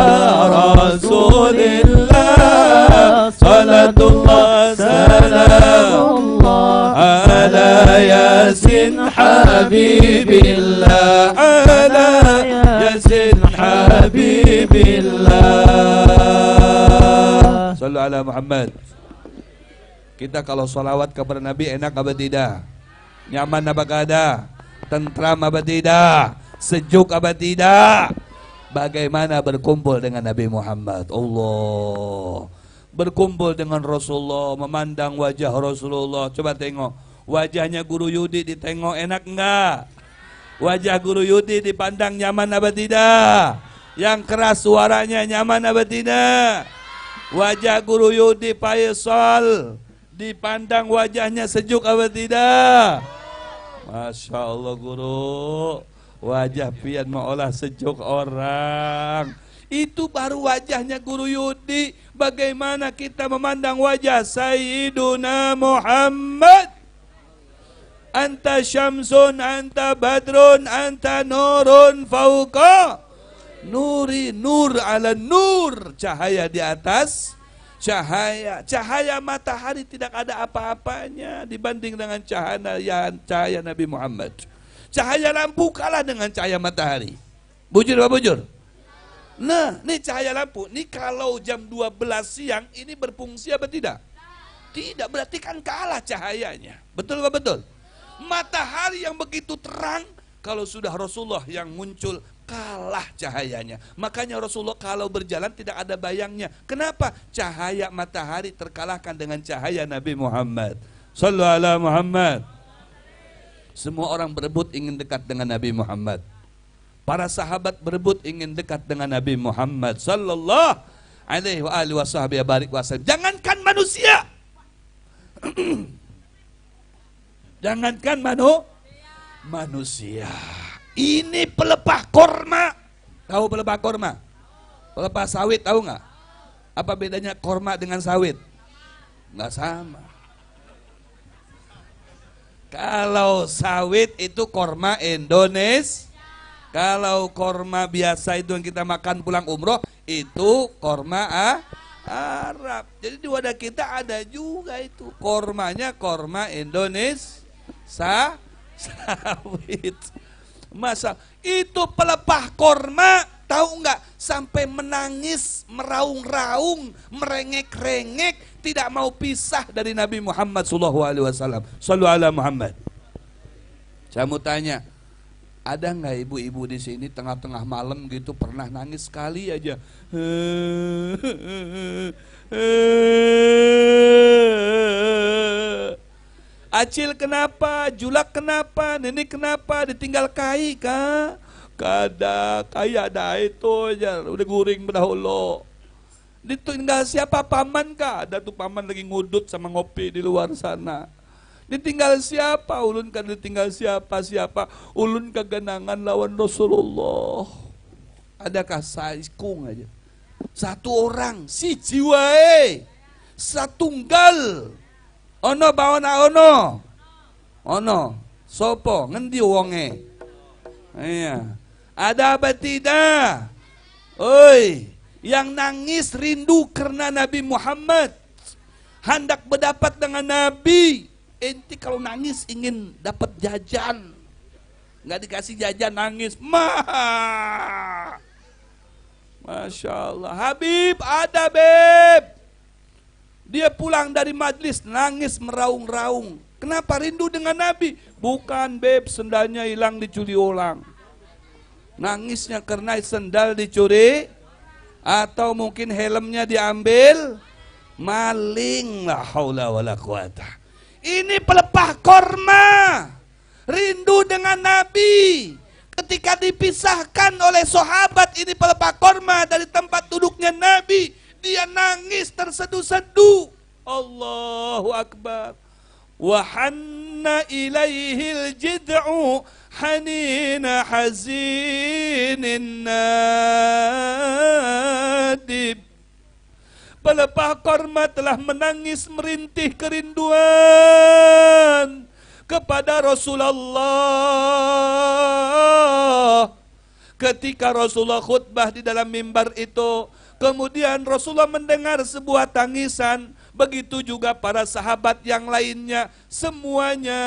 رسول الله صلاة الله سلام الله على ياسين حبيب الله على ياسين حبيب الله صلوا على محمد. Kita kalau sholawat kepada Nabi enak apa tidak? Nyaman apa kada? Tentram apa tidak? Sejuk apa tidak? Bagaimana berkumpul dengan Nabi Muhammad? Allah, berkumpul dengan Rasulullah, memandang wajah Rasulullah. Coba tengok wajahnya Guru Yudi, ditengok enak enggak? Wajah Guru Yudi dipandang nyaman apa tidak? Yang keras suaranya nyaman apa tidak? Wajah Guru Yudi Faisal dipandang wajahnya sejuk apa tidak? Masya Allah Guru, wajah pian maolah sejuk orang. Itu baru wajahnya Guru Yudi. Bagaimana kita memandang wajah Sayyiduna Muhammad? Anta syamsun, anta badrun, anta nurun fauqa nuri, nur ala nur, cahaya di atas cahaya. Cahaya matahari tidak ada apa-apanya dibanding dengan cahaya Nabi Muhammad. Cahaya lampu kalah dengan cahaya matahari. Bujur apa bujur? Nah, ini cahaya lampu. Ini kalau jam 12 siang ini berfungsi apa tidak? Tidak, berarti kan kalah cahayanya. Betul apa betul? Matahari yang begitu terang, kalau sudah Rasulullah yang muncul, kalah cahayanya. Makanya Rasulullah kalau berjalan tidak ada bayangnya. Kenapa? Cahaya matahari terkalahkan dengan cahaya Nabi Muhammad. Sallallahu alaihi Muhammad. Semua orang berebut ingin dekat dengan Nabi Muhammad. Para sahabat berebut ingin dekat dengan Nabi Muhammad sallallahu alaihi wasallam. Jangankan manusia. Jangankan manusia. Ini pelepah korma. Tahu pelepah korma? Pelepah sawit tahu nggak? Apa bedanya korma dengan sawit? Nggak sama. Kalau sawit itu korma Indonesia. Kalau korma biasa itu yang kita makan pulang umroh, itu korma Arab. Jadi di wadah kita ada juga itu. Kormanya korma Indonesia. Sawit. Masa itu pelepah korma, tahu nggak? Sampai menangis, meraung-raung, merengek-rengek, tidak mau pisah dari Nabi Muhammad sallallahu alaihi wasallam. Sallu ala Muhammad. Saya mau tanya, ada nggak ibu-ibu di sini tengah-tengah malam gitu pernah nangis sekali aja? Acil kenapa? Julak kenapa? Nenek kenapa? Ditinggal kai kah? Kada kaya dah itu aja, udah guring berdahulu. Ditinggal siapa? Paman kah? Ada tuh paman lagi ngudut sama ngopi di luar sana. Ditinggal siapa? Ulun kan ditinggal siapa? Ulun kegenangan lawan Rasulullah. Adakah saikung aja? Satu orang, si jiwae, satunggal. Ono bawana ono, sopo ngendi wonge? Iya, ada apa tidak? Oi, yang nangis rindu karena Nabi Muhammad, hendak berdapat dengan Nabi. Enti kalau nangis ingin dapat jajan, nggak dikasih jajan nangis. Masya Allah. Habib ada Beb. Dia pulang dari majlis nangis meraung-raung. Kenapa rindu dengan Nabi? Bukan Beb, sendalnya hilang dicuri orang. Nangisnya karena sendal dicuri atau mungkin helmnya diambil maling. La haula wala quwata. Ini pelepah korma. Rindu dengan Nabi. Ketika dipisahkan oleh sahabat ini pelepah korma dari tempat duduknya Nabi, dia nangis terseduh-seduh. Allahu Akbar. Wa hanna ilaihil jid'u hanina hazinin nadib. Pelepah korma telah menangis merintih kerinduan kepada Rasulullah. Ketika Rasulullah khutbah di dalam mimbar itu, kemudian Rasulullah mendengar sebuah tangisan. Begitu juga para sahabat yang lainnya, semuanya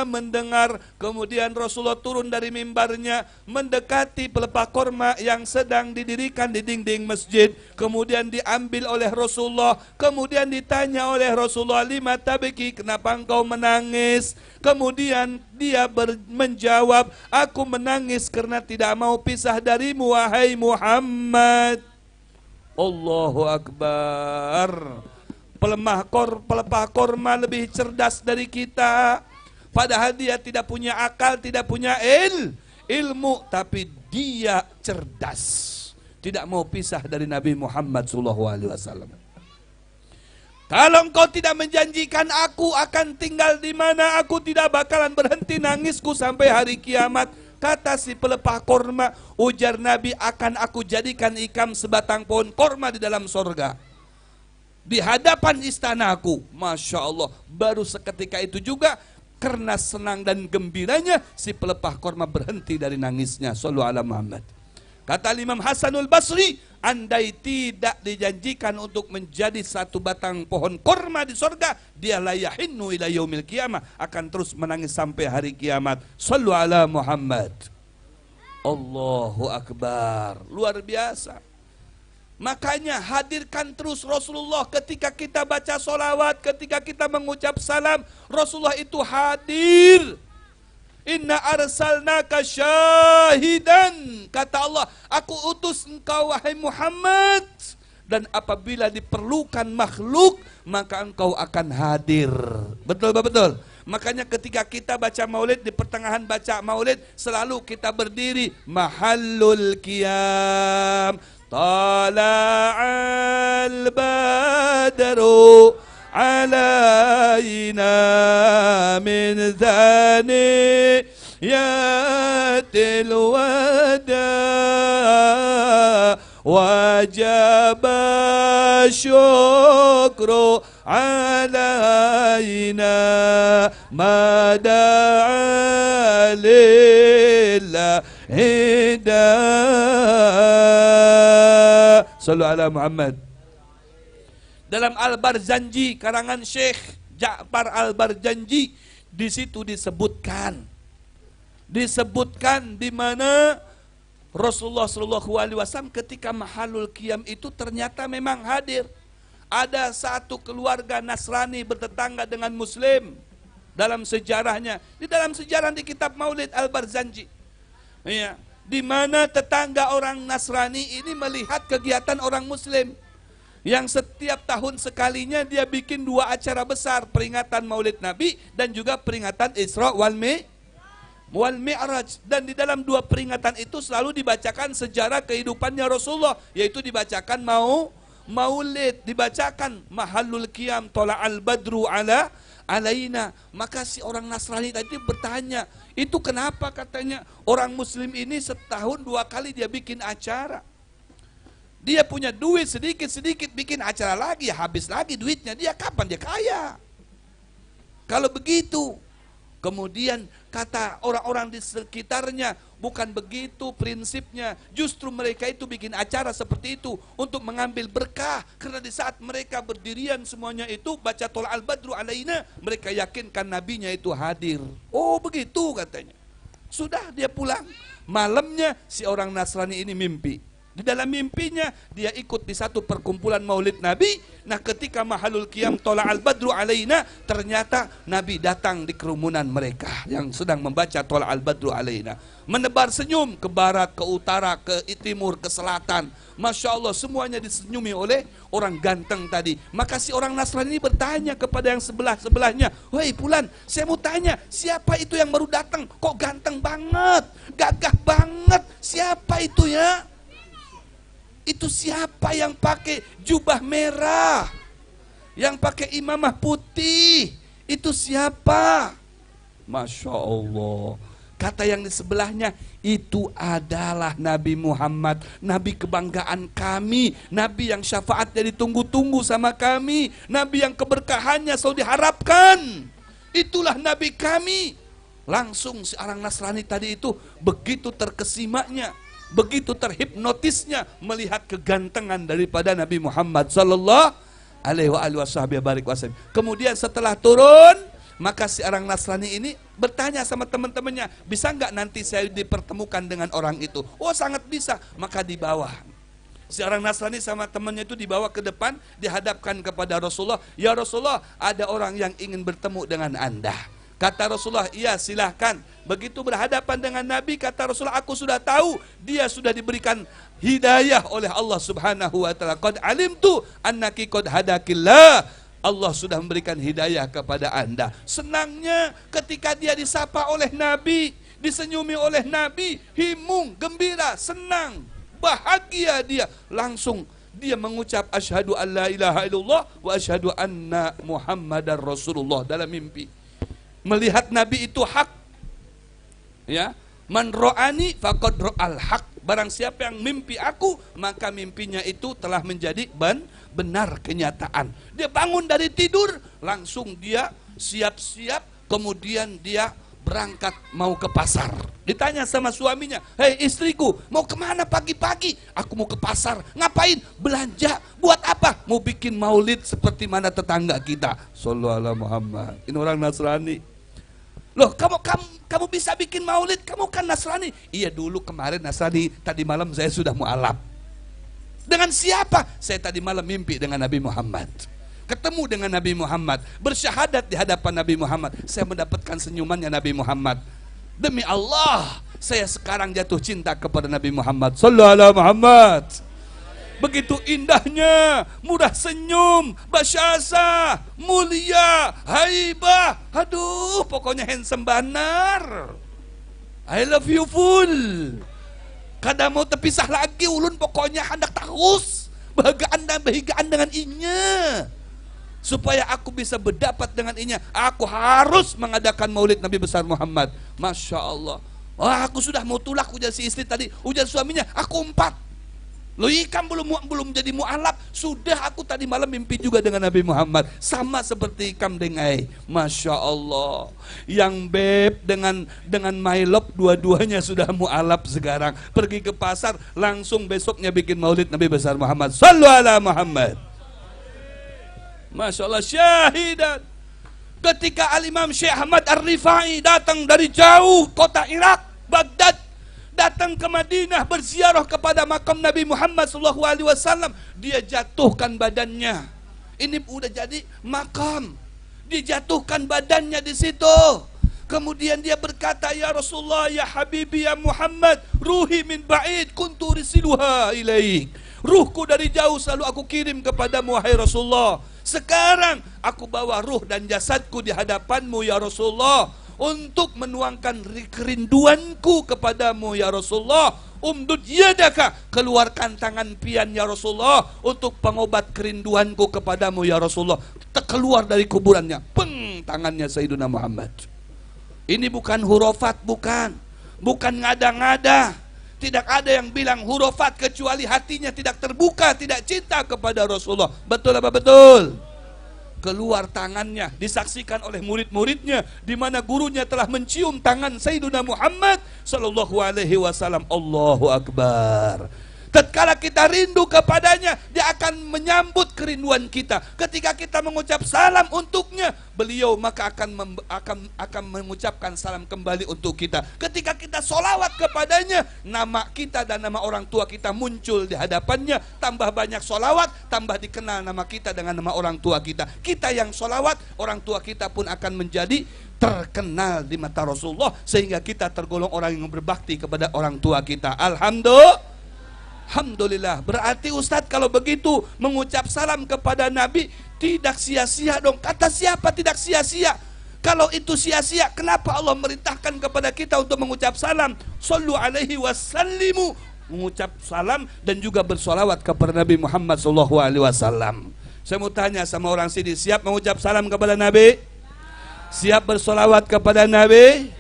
mendengar. Kemudian Rasulullah turun dari mimbarnya, mendekati pelepah korma yang sedang didirikan di dinding masjid. Kemudian diambil oleh Rasulullah. Kemudian ditanya oleh Rasulullah, lima tabiki, kenapa engkau menangis? Kemudian dia menjawab, aku menangis karena tidak mau pisah darimu wahai Muhammad. Allahu Akbar. Pelepah korma lebih cerdas dari kita. Padahal dia tidak punya akal, tidak punya ilmu, tapi dia cerdas. Tidak mau pisah dari Nabi Muhammad SAW. Kalau engkau tidak menjanjikan aku akan tinggal di mana, aku tidak bakalan berhenti nangisku sampai hari kiamat. Kata si pelepah korma, ujar Nabi, akan aku jadikan ikam sebatang pohon korma di dalam sorga, di hadapan istanaku. Masya Allah. Baru seketika itu juga, karena senang dan gembiranya, si pelepah korma berhenti dari nangisnya. Sallu ala Muhammad. Kata Imam Hasanul Basri, andai tidak dijanjikan untuk menjadi satu batang pohon korma di sorga, dia la yahinnu ila yaumil qiyamah, akan terus menangis sampai hari kiamat. Sallu ala Muhammad. Allahu Akbar. Luar biasa. Makanya hadirkan terus Rasulullah ketika kita baca solawat, ketika kita mengucap salam, Rasulullah itu hadir. Inna arsalnaka syahidan. Kata Allah, aku utus engkau wahai Muhammad. Dan apabila diperlukan makhluk, maka engkau akan hadir. Betul, betul. Makanya ketika kita baca maulid, di pertengahan baca maulid, selalu kita berdiri. Mahallul qiyam. Tala'al badru alaina min thaniyatil wada wajaba syukru alaina mada'a lillahi Sallu ala Muhammad. Dalam Al-Barzanji karangan Syekh Ja'far Al-Barzanji, di situ disebutkan di mana Rasulullah SAW ketika Mahallul Qiyam itu ternyata memang hadir. Ada satu keluarga Nasrani bertetangga dengan Muslim dalam sejarahnya, di dalam sejarah di kitab Maulid Al-Barzanji. Iya. Di mana tetangga orang Nasrani ini melihat kegiatan orang Muslim yang setiap tahun sekalinya dia bikin dua acara besar, peringatan Maulid Nabi dan juga peringatan Isra wal Mi'raj. Dan di dalam dua peringatan itu selalu dibacakan sejarah kehidupannya Rasulullah, yaitu dibacakan Maulid, dibacakan Mahallul Qiyam, Tola'al Badru alaina. Maka si orang Nasrani tadi bertanya, itu kenapa? Katanya orang Muslim ini setahun dua kali dia bikin acara. Dia punya duit sedikit-sedikit, bikin acara lagi, habis lagi duitnya. Dia kapan dia kaya? Kalau begitu. Kemudian kata orang-orang di sekitarnya, bukan begitu prinsipnya. Justru mereka itu bikin acara seperti itu untuk mengambil berkah. Karena di saat mereka berdirian semuanya itu baca Tola'al Badru alaina, mereka yakinkan nabinya itu hadir. Oh begitu katanya. Sudah dia pulang. Malamnya si orang Nasrani ini mimpi. Di dalam mimpinya dia ikut di satu perkumpulan maulid Nabi. Nah ketika mahalul qiyam tola'al badru alaina, ternyata Nabi datang di kerumunan mereka yang sedang membaca tola'al badru alaina. Menebar senyum ke barat, ke utara, ke timur, ke selatan. Masya Allah, semuanya disenyumi oleh orang ganteng tadi. Maka si orang Nasrani ini bertanya kepada yang sebelah-sebelahnya, "Woi Fulan, saya mau tanya, siapa itu yang baru datang? Kok ganteng banget, gagah banget, siapa itu ya?" Itu siapa yang pakai jubah merah, yang pakai imamah putih? Itu siapa? Masya Allah. Kata yang di sebelahnya, itu adalah Nabi Muhammad, Nabi kebanggaan kami, Nabi yang syafaatnya ditunggu-tunggu sama kami, Nabi yang keberkahannya selalu diharapkan. Itulah Nabi kami. Langsung si orang Nasrani tadi itu begitu terkesimaknya, begitu terhipnotisnya melihat kegantengan daripada Nabi Muhammad sallallahu alaihi wasallam. Kemudian setelah turun, maka si orang Nasrani ini bertanya sama teman-temannya, "Bisa nggak nanti saya dipertemukan dengan orang itu?" "Oh, sangat bisa." Maka dibawa. Si orang Nasrani sama temannya itu dibawa ke depan, dihadapkan kepada Rasulullah. "Ya Rasulullah, ada orang yang ingin bertemu dengan Anda." Kata Rasulullah, "Iya silahkan." Begitu berhadapan dengan Nabi, kata Rasulullah, "Aku sudah tahu dia sudah diberikan hidayah oleh Allah subhanahu wa ta'ala. Qad alimtu annaki qad hadakillah." Allah sudah memberikan hidayah kepada Anda. Senangnya ketika dia disapa oleh Nabi, disenyumi oleh Nabi, himung, gembira, senang, bahagia dia. Langsung dia mengucap asyhadu an la ilaha illallah wa asyhadu anna Muhammadar Rasulullah dalam mimpi. Melihat Nabi itu hak, ya, man ro'ani faqad ro'al haq. Barang siapa yang mimpi aku, maka mimpinya itu telah menjadi benar kenyataan. Dia bangun dari tidur, langsung dia siap-siap, kemudian dia berangkat mau ke pasar. Ditanya sama suaminya, "Hei istriku, mau kemana pagi-pagi?" "Aku mau ke pasar." "Ngapain?" "Belanja." "Buat apa?" "Mau bikin maulid seperti mana tetangga kita." Sallallahu alaihi Muhammad. Ini orang Nasrani. "Loh, kamu bisa bikin maulid, kamu kan Nasrani." "Iya dulu kemarin Nasrani, tadi malam saya sudah mu'alaf." "Dengan siapa?" "Saya tadi malam mimpi dengan Nabi Muhammad, ketemu dengan Nabi Muhammad, bersyahadat di hadapan Nabi Muhammad, saya mendapatkan senyumannya Nabi Muhammad. Demi Allah, saya sekarang jatuh cinta kepada Nabi Muhammad sallallahu alaihi Muhammad." Begitu indahnya, murah senyum, basyasa, mulia, haibah. Aduh, pokoknya handsome banar. I love you full. Kada mau terpisah lagi ulun, pokoknya hendak terus bahagaan dengan inya. Supaya aku bisa berdapat dengan inya, aku harus mengadakan maulid Nabi besar Muhammad. Masya Allah. Wah, aku sudah mau tulak, ujar si istri tadi. Ujar suaminya, "Aku 4. Lo ikan belum jadi mu'alaf. Sudah, aku tadi malam mimpi juga dengan Nabi Muhammad. Sama seperti ikam dengai." Masya Allah. Yang beb dengan my love, dua-duanya sudah mu'alaf sekarang. Pergi ke pasar, langsung besoknya bikin maulid Nabi besar Muhammad sallallahu alaihi Muhammad. Masya Allah, syahidat. Ketika Al-Imam Syekh Ahmad Ar-Rifai datang dari jauh kota Irak, Baghdad, datang ke Madinah berziarah kepada makam Nabi Muhammad SAW, dia jatuhkan badannya. Ini udah jadi makam, dijatuhkan badannya di situ. Kemudian dia berkata, "Ya Rasulullah, ya Habibi, ya Muhammad, ruhi min ba'id kuntu risiluha ilaik." Ruhku dari jauh selalu aku kirim kepadamu, wahai Rasulullah. Sekarang aku bawa ruh dan jasadku di hadapanmu, ya Rasulullah, untuk menuangkan kerinduanku kepadamu, ya Rasulullah. Umdud yadaka, keluarkan tangan pian, ya Rasulullah, untuk pengobat kerinduanku kepadamu, ya Rasulullah. Keluar dari kuburannya, peng, tangannya Sayyidina Muhammad. Ini bukan hurufat, bukan ngada-ngada. Tidak ada yang bilang hurufat kecuali hatinya tidak terbuka, tidak cinta kepada Rasulullah. Betul apa betul? Keluar tangannya, disaksikan oleh murid-muridnya, di mana gurunya telah mencium tangan Sayyidina Muhammad sallallahu alaihi wasallam. Allahu Akbar. Tatkala kita rindu kepadanya, dia akan menyambut kerinduan kita. Ketika kita mengucap salam untuknya, beliau maka akan mengucapkan salam kembali untuk kita. Ketika kita sholawat kepadanya, nama kita dan nama orang tua kita muncul di hadapannya. Tambah banyak sholawat, tambah dikenal nama kita dengan nama orang tua kita. Kita yang sholawat, orang tua kita pun akan menjadi terkenal di mata Rasulullah, sehingga kita tergolong orang yang berbakti kepada orang tua kita. Alhamdulillah. Berarti Ustadz kalau begitu mengucap salam kepada Nabi tidak sia-sia dong. Kata siapa tidak sia-sia? Kalau itu sia-sia, kenapa Allah merintahkan kepada kita untuk mengucap salam? Sallu alaihi wasallimu, mengucap salam dan juga bersolawat kepada Nabi Muhammad SAW. Saya mau tanya sama orang sini, siap mengucap salam kepada Nabi? Siap bersolawat kepada Nabi?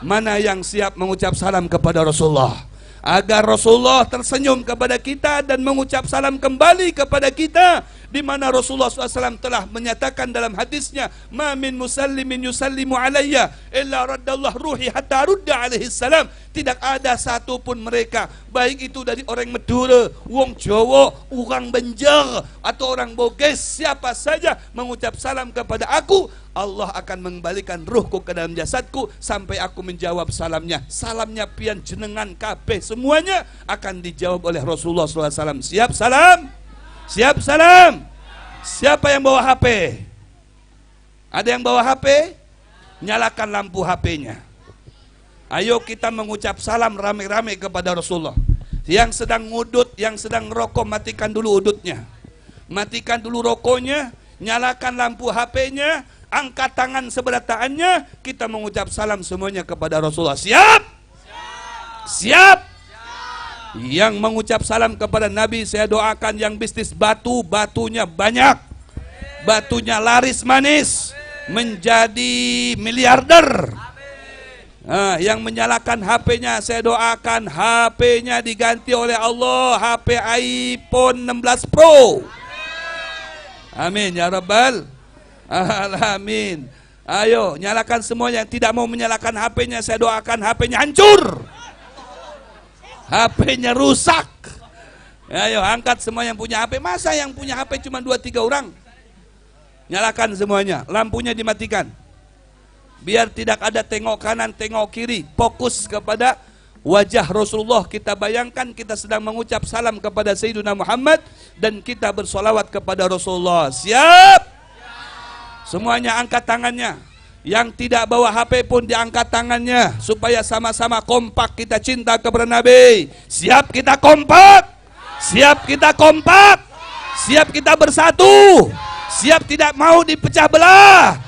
Mana yang siap mengucap salam kepada Rasulullah? Agar Rasulullah tersenyum kepada kita dan mengucap salam kembali kepada kita, di mana Rasulullah SAW telah menyatakan dalam hadisnya, ma min musallimin yusallimu alayya illa raddallahu ruhi hatta rudda alaihi salam. Tidak ada satupun mereka, baik itu dari orang Madura, wong Jawa, orang Banjar atau orang Boges, siapa saja mengucap salam kepada aku, Allah akan mengembalikan ruhku ke dalam jasadku sampai aku menjawab salamnya. Salamnya pian jenengan kabeh semuanya akan dijawab oleh Rasulullah SAW. Siap salam? Siap salam? Siapa yang bawa HP? Ada yang bawa HP? Nyalakan lampu HP-nya. Ayo kita mengucap salam rame-rame kepada Rasulullah. Yang sedang ngudut, yang sedang ngerokok, matikan dulu udutnya. Matikan dulu rokoknya, nyalakan lampu HP-nya, angkat tangan seberataannya, kita mengucap salam semuanya kepada Rasulullah. Siap? Siap? Yang mengucap salam kepada Nabi, saya doakan yang bisnis batu, batunya banyak, batunya laris manis, menjadi miliarder. Yang menyalakan HP-nya, saya doakan HP-nya diganti oleh Allah HP iPhone 16 Pro. Amin ya Rabbal Alamin. Ayo nyalakan semua. Yang tidak mau menyalakan HP-nya, saya doakan HP-nya hancur, HP-nya rusak. Ayo angkat semua yang punya HP. Masa yang punya HP cuma 2-3 orang? Nyalakan semuanya, lampunya dimatikan, biar tidak ada tengok kanan tengok kiri, fokus kepada wajah Rasulullah. Kita bayangkan kita sedang mengucap salam kepada Sayyidina Muhammad dan kita bersolawat kepada Rasulullah. Siap? Semuanya angkat tangannya. Yang tidak bawa HP pun diangkat tangannya, supaya sama-sama kompak kita cinta kepada Nabi. Siap kita kompak? Siap kita kompak? Siap kita bersatu? Siap tidak mau dipecah belah?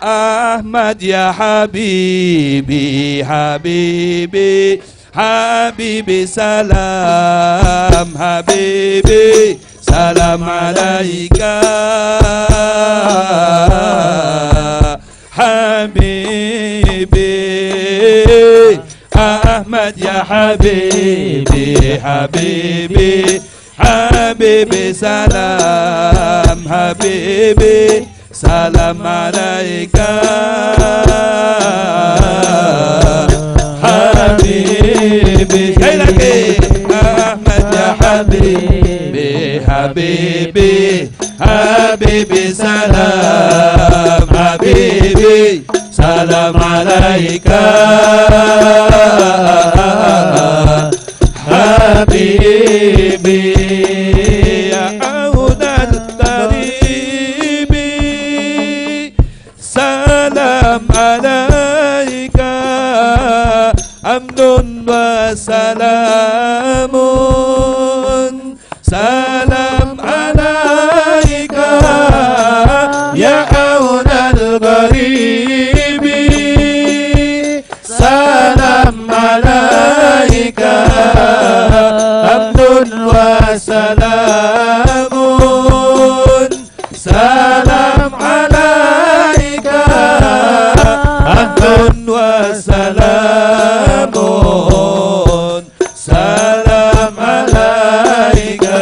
Ahmad ya Habibi, Habibi, Habibi salam, Habibi salam alaika, Habibi Ahmad ya Habibi, Habibi, Habibi salam, Habibi salam alaika, Habibi. Sekali lagi, Ahmad ya Habibi, Habibi, Habibi salam, Habibi salam alaika, Habibi ya audal taribi, salam alaika, amnun wa salamun, salam alaika ya aunal gharibi, salam alaika, amnun wa salamun, salam alaika, amnun wa salamun, salam alaika,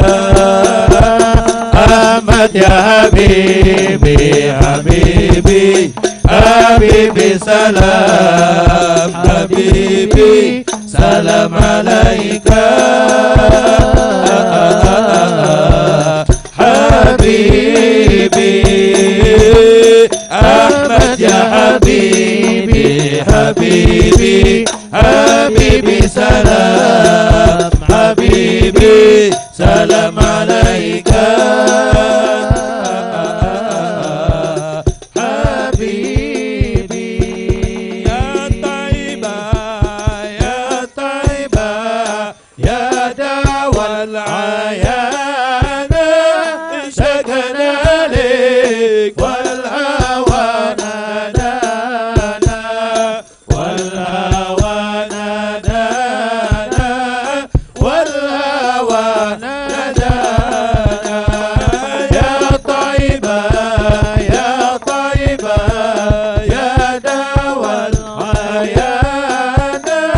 Ahmad ya Habibi, Habibi, Habibi salam, Habibi salam alaika, Muhammad ya Habibi, Habibi, Habibi salam, Habibi salam alaika, Habibi. Ya Taibah, ya Taibah, ya dawal ayana, syakana lik wal hawa nadana, wal hawa nadana, wal hawa nadana. Ya Taibah, ya Taibah, ya dawal ayana,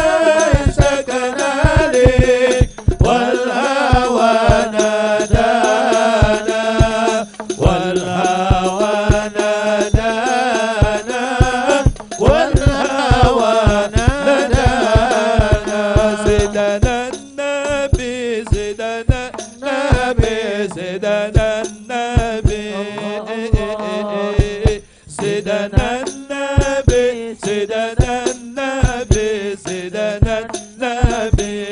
syakana lik wal hawa nadana, wal hawa nadana, wal hawa nadana. Sayyidana Nabi, Sayyidana Nabi, Sayyidana Nabi, Sayyidana Nabi, Sayyidana Nabi,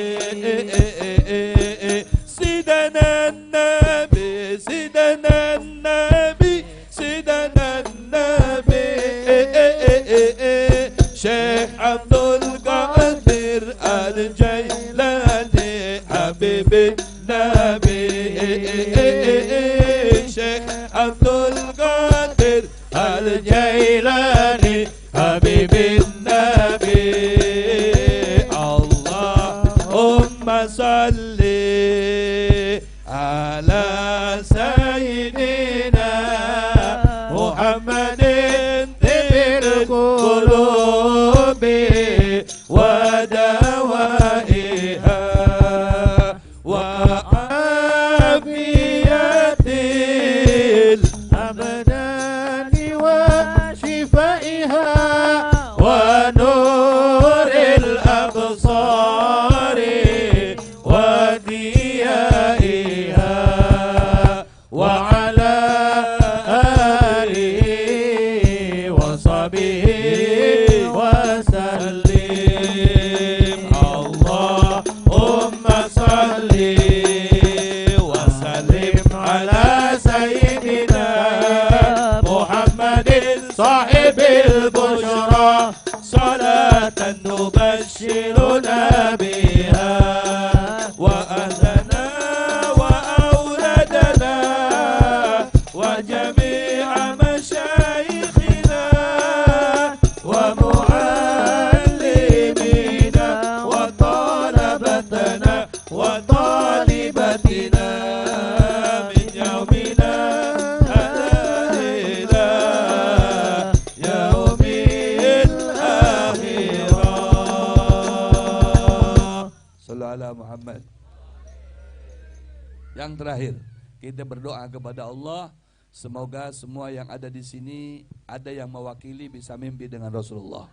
Sayyidana Nabi, Sayyidana Nabi, Sayyidana Nabi, Sayyidana Nabi. Syekh Abdul Qadir Al-Jailani, Habibin Nabi. Syekh Abdul Qadir Al-Jailani, Habibin Nabi. Allahumma salli ala Sayyidina Muhammadin tibil qulubi wa dawaiha wa afiyatil abdani wa shifaiha wa nuril absari wa diyaiha wa ala alihi wa sahbihi wa sallim. Allahumma salli wa sallim ala sayyidina Muhammadin sahibil bushra, salatan nubashshiruna biha wa ahlana wa awladana wa jami'a mashayikhina wa muallimina wa talabatana wa talibatina min yawmina hadha ila yaumil akhirah. Sallu ala Muhammad. Yang terakhir, kita berdoa kepada Allah, semoga semua yang ada di sini ada yang mewakili bisa mimpi dengan Rasulullah,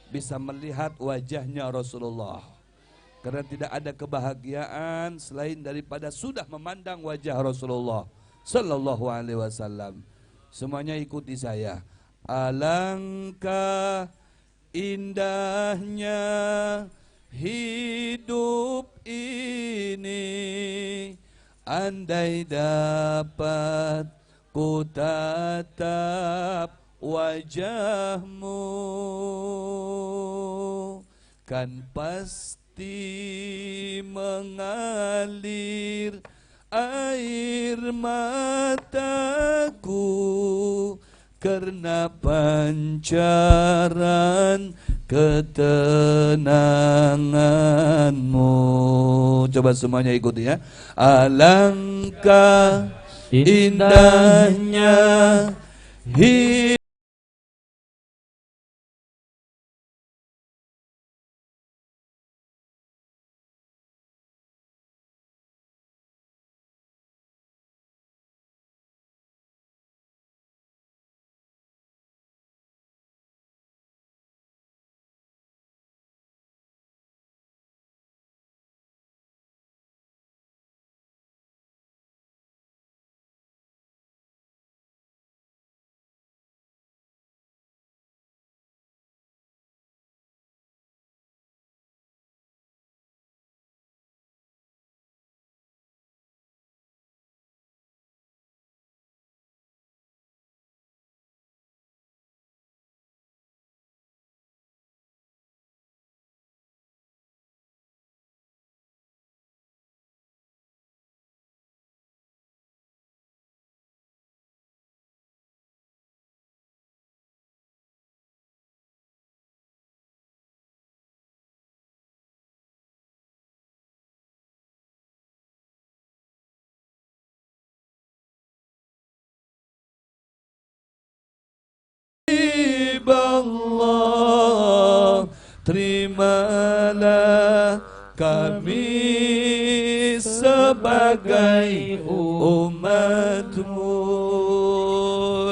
bisa melihat wajahnya Rasulullah. Karena tidak ada kebahagiaan selain daripada sudah memandang wajah Rasulullah sallallahu alaihi wasallam. Semuanya ikuti saya. Alangkah indahnya hidup ini, andai dapat ku tatap wajahmu, kan pasti mengalir air mataku karena pancaran ketenanganmu. Coba semuanya ikuti ya. Alangkah indahnya hidup terimalah kami sebagai umatmu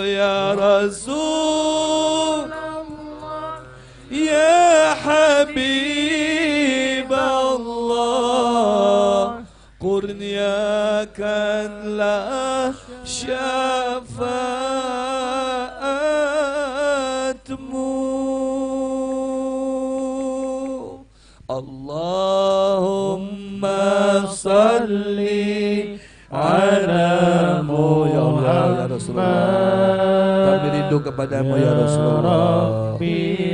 ya Rasul ya Habib Allah kurniakanlah syafaatmu Allahumma salli ala Muhammad ya Rasulullah kami rindu kepadamu ya Rasulullah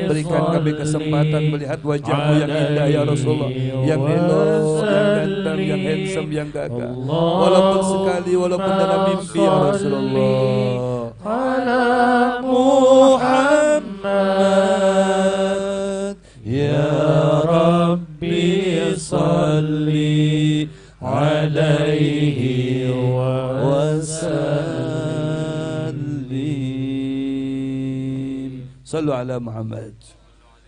berikan kami kesempatan melihat wajahmu yang indah ya Rasulullah yang elok, yang ganteng, yang handsome, yang gagah walaupun sekali, walaupun dalam mimpi ya Rasulullah ala Muhammad ya Rabbi salli alaihi wasallim. Sallu ala Muhammad.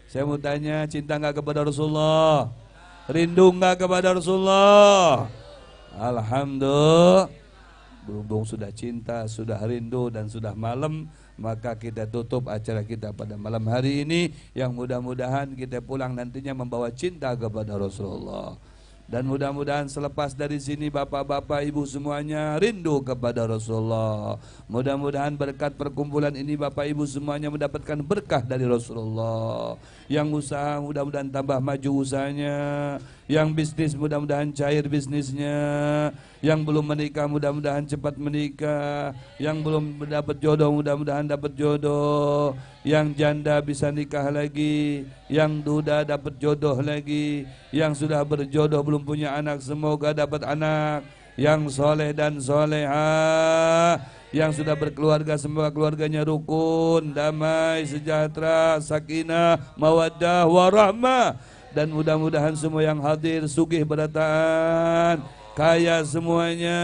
Saya mau tanya, cinta enggak kepada Rasulullah? Rindu enggak kepada Rasulullah? Alhamdulillah. Berhubung sudah cinta, sudah rindu dan sudah malam, maka kita tutup acara kita pada malam hari ini yang mudah-mudahan kita pulang nantinya membawa cinta kepada Rasulullah. Dan mudah-mudahan selepas dari sini bapak-bapak ibu semuanya rindu kepada Rasulullah. Mudah-mudahan berkat perkumpulan ini bapak ibu semuanya mendapatkan berkah dari Rasulullah. Yang usaha mudah-mudahan tambah maju usahanya. Yang bisnis mudah-mudahan cair bisnisnya. Yang belum menikah mudah-mudahan cepat menikah. Yang belum dapat jodoh mudah-mudahan dapat jodoh. Yang janda bisa nikah lagi. Yang duda dapat jodoh lagi. Yang sudah berjodoh belum punya anak semoga dapat anak. Yang soleh dan soleha. Yang sudah berkeluarga semoga keluarganya rukun, damai, sejahtera, sakinah, mawaddah, warahmah. Dan mudah-mudahan semua yang hadir sugih berataan, kaya semuanya,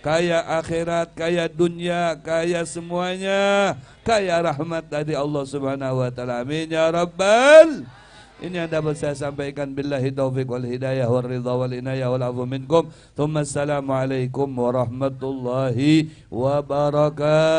kaya akhirat, kaya dunia, kaya semuanya, kaya rahmat dari Allah Subhanahu wa taala. Amin ya rabbal. Ini yang dapat saya sampaikan. Billahi taufiq wal hidayah wal ridha wal inayah wal afu minkum. Thumma assalamualaikum warahmatullahi wabarakatuh.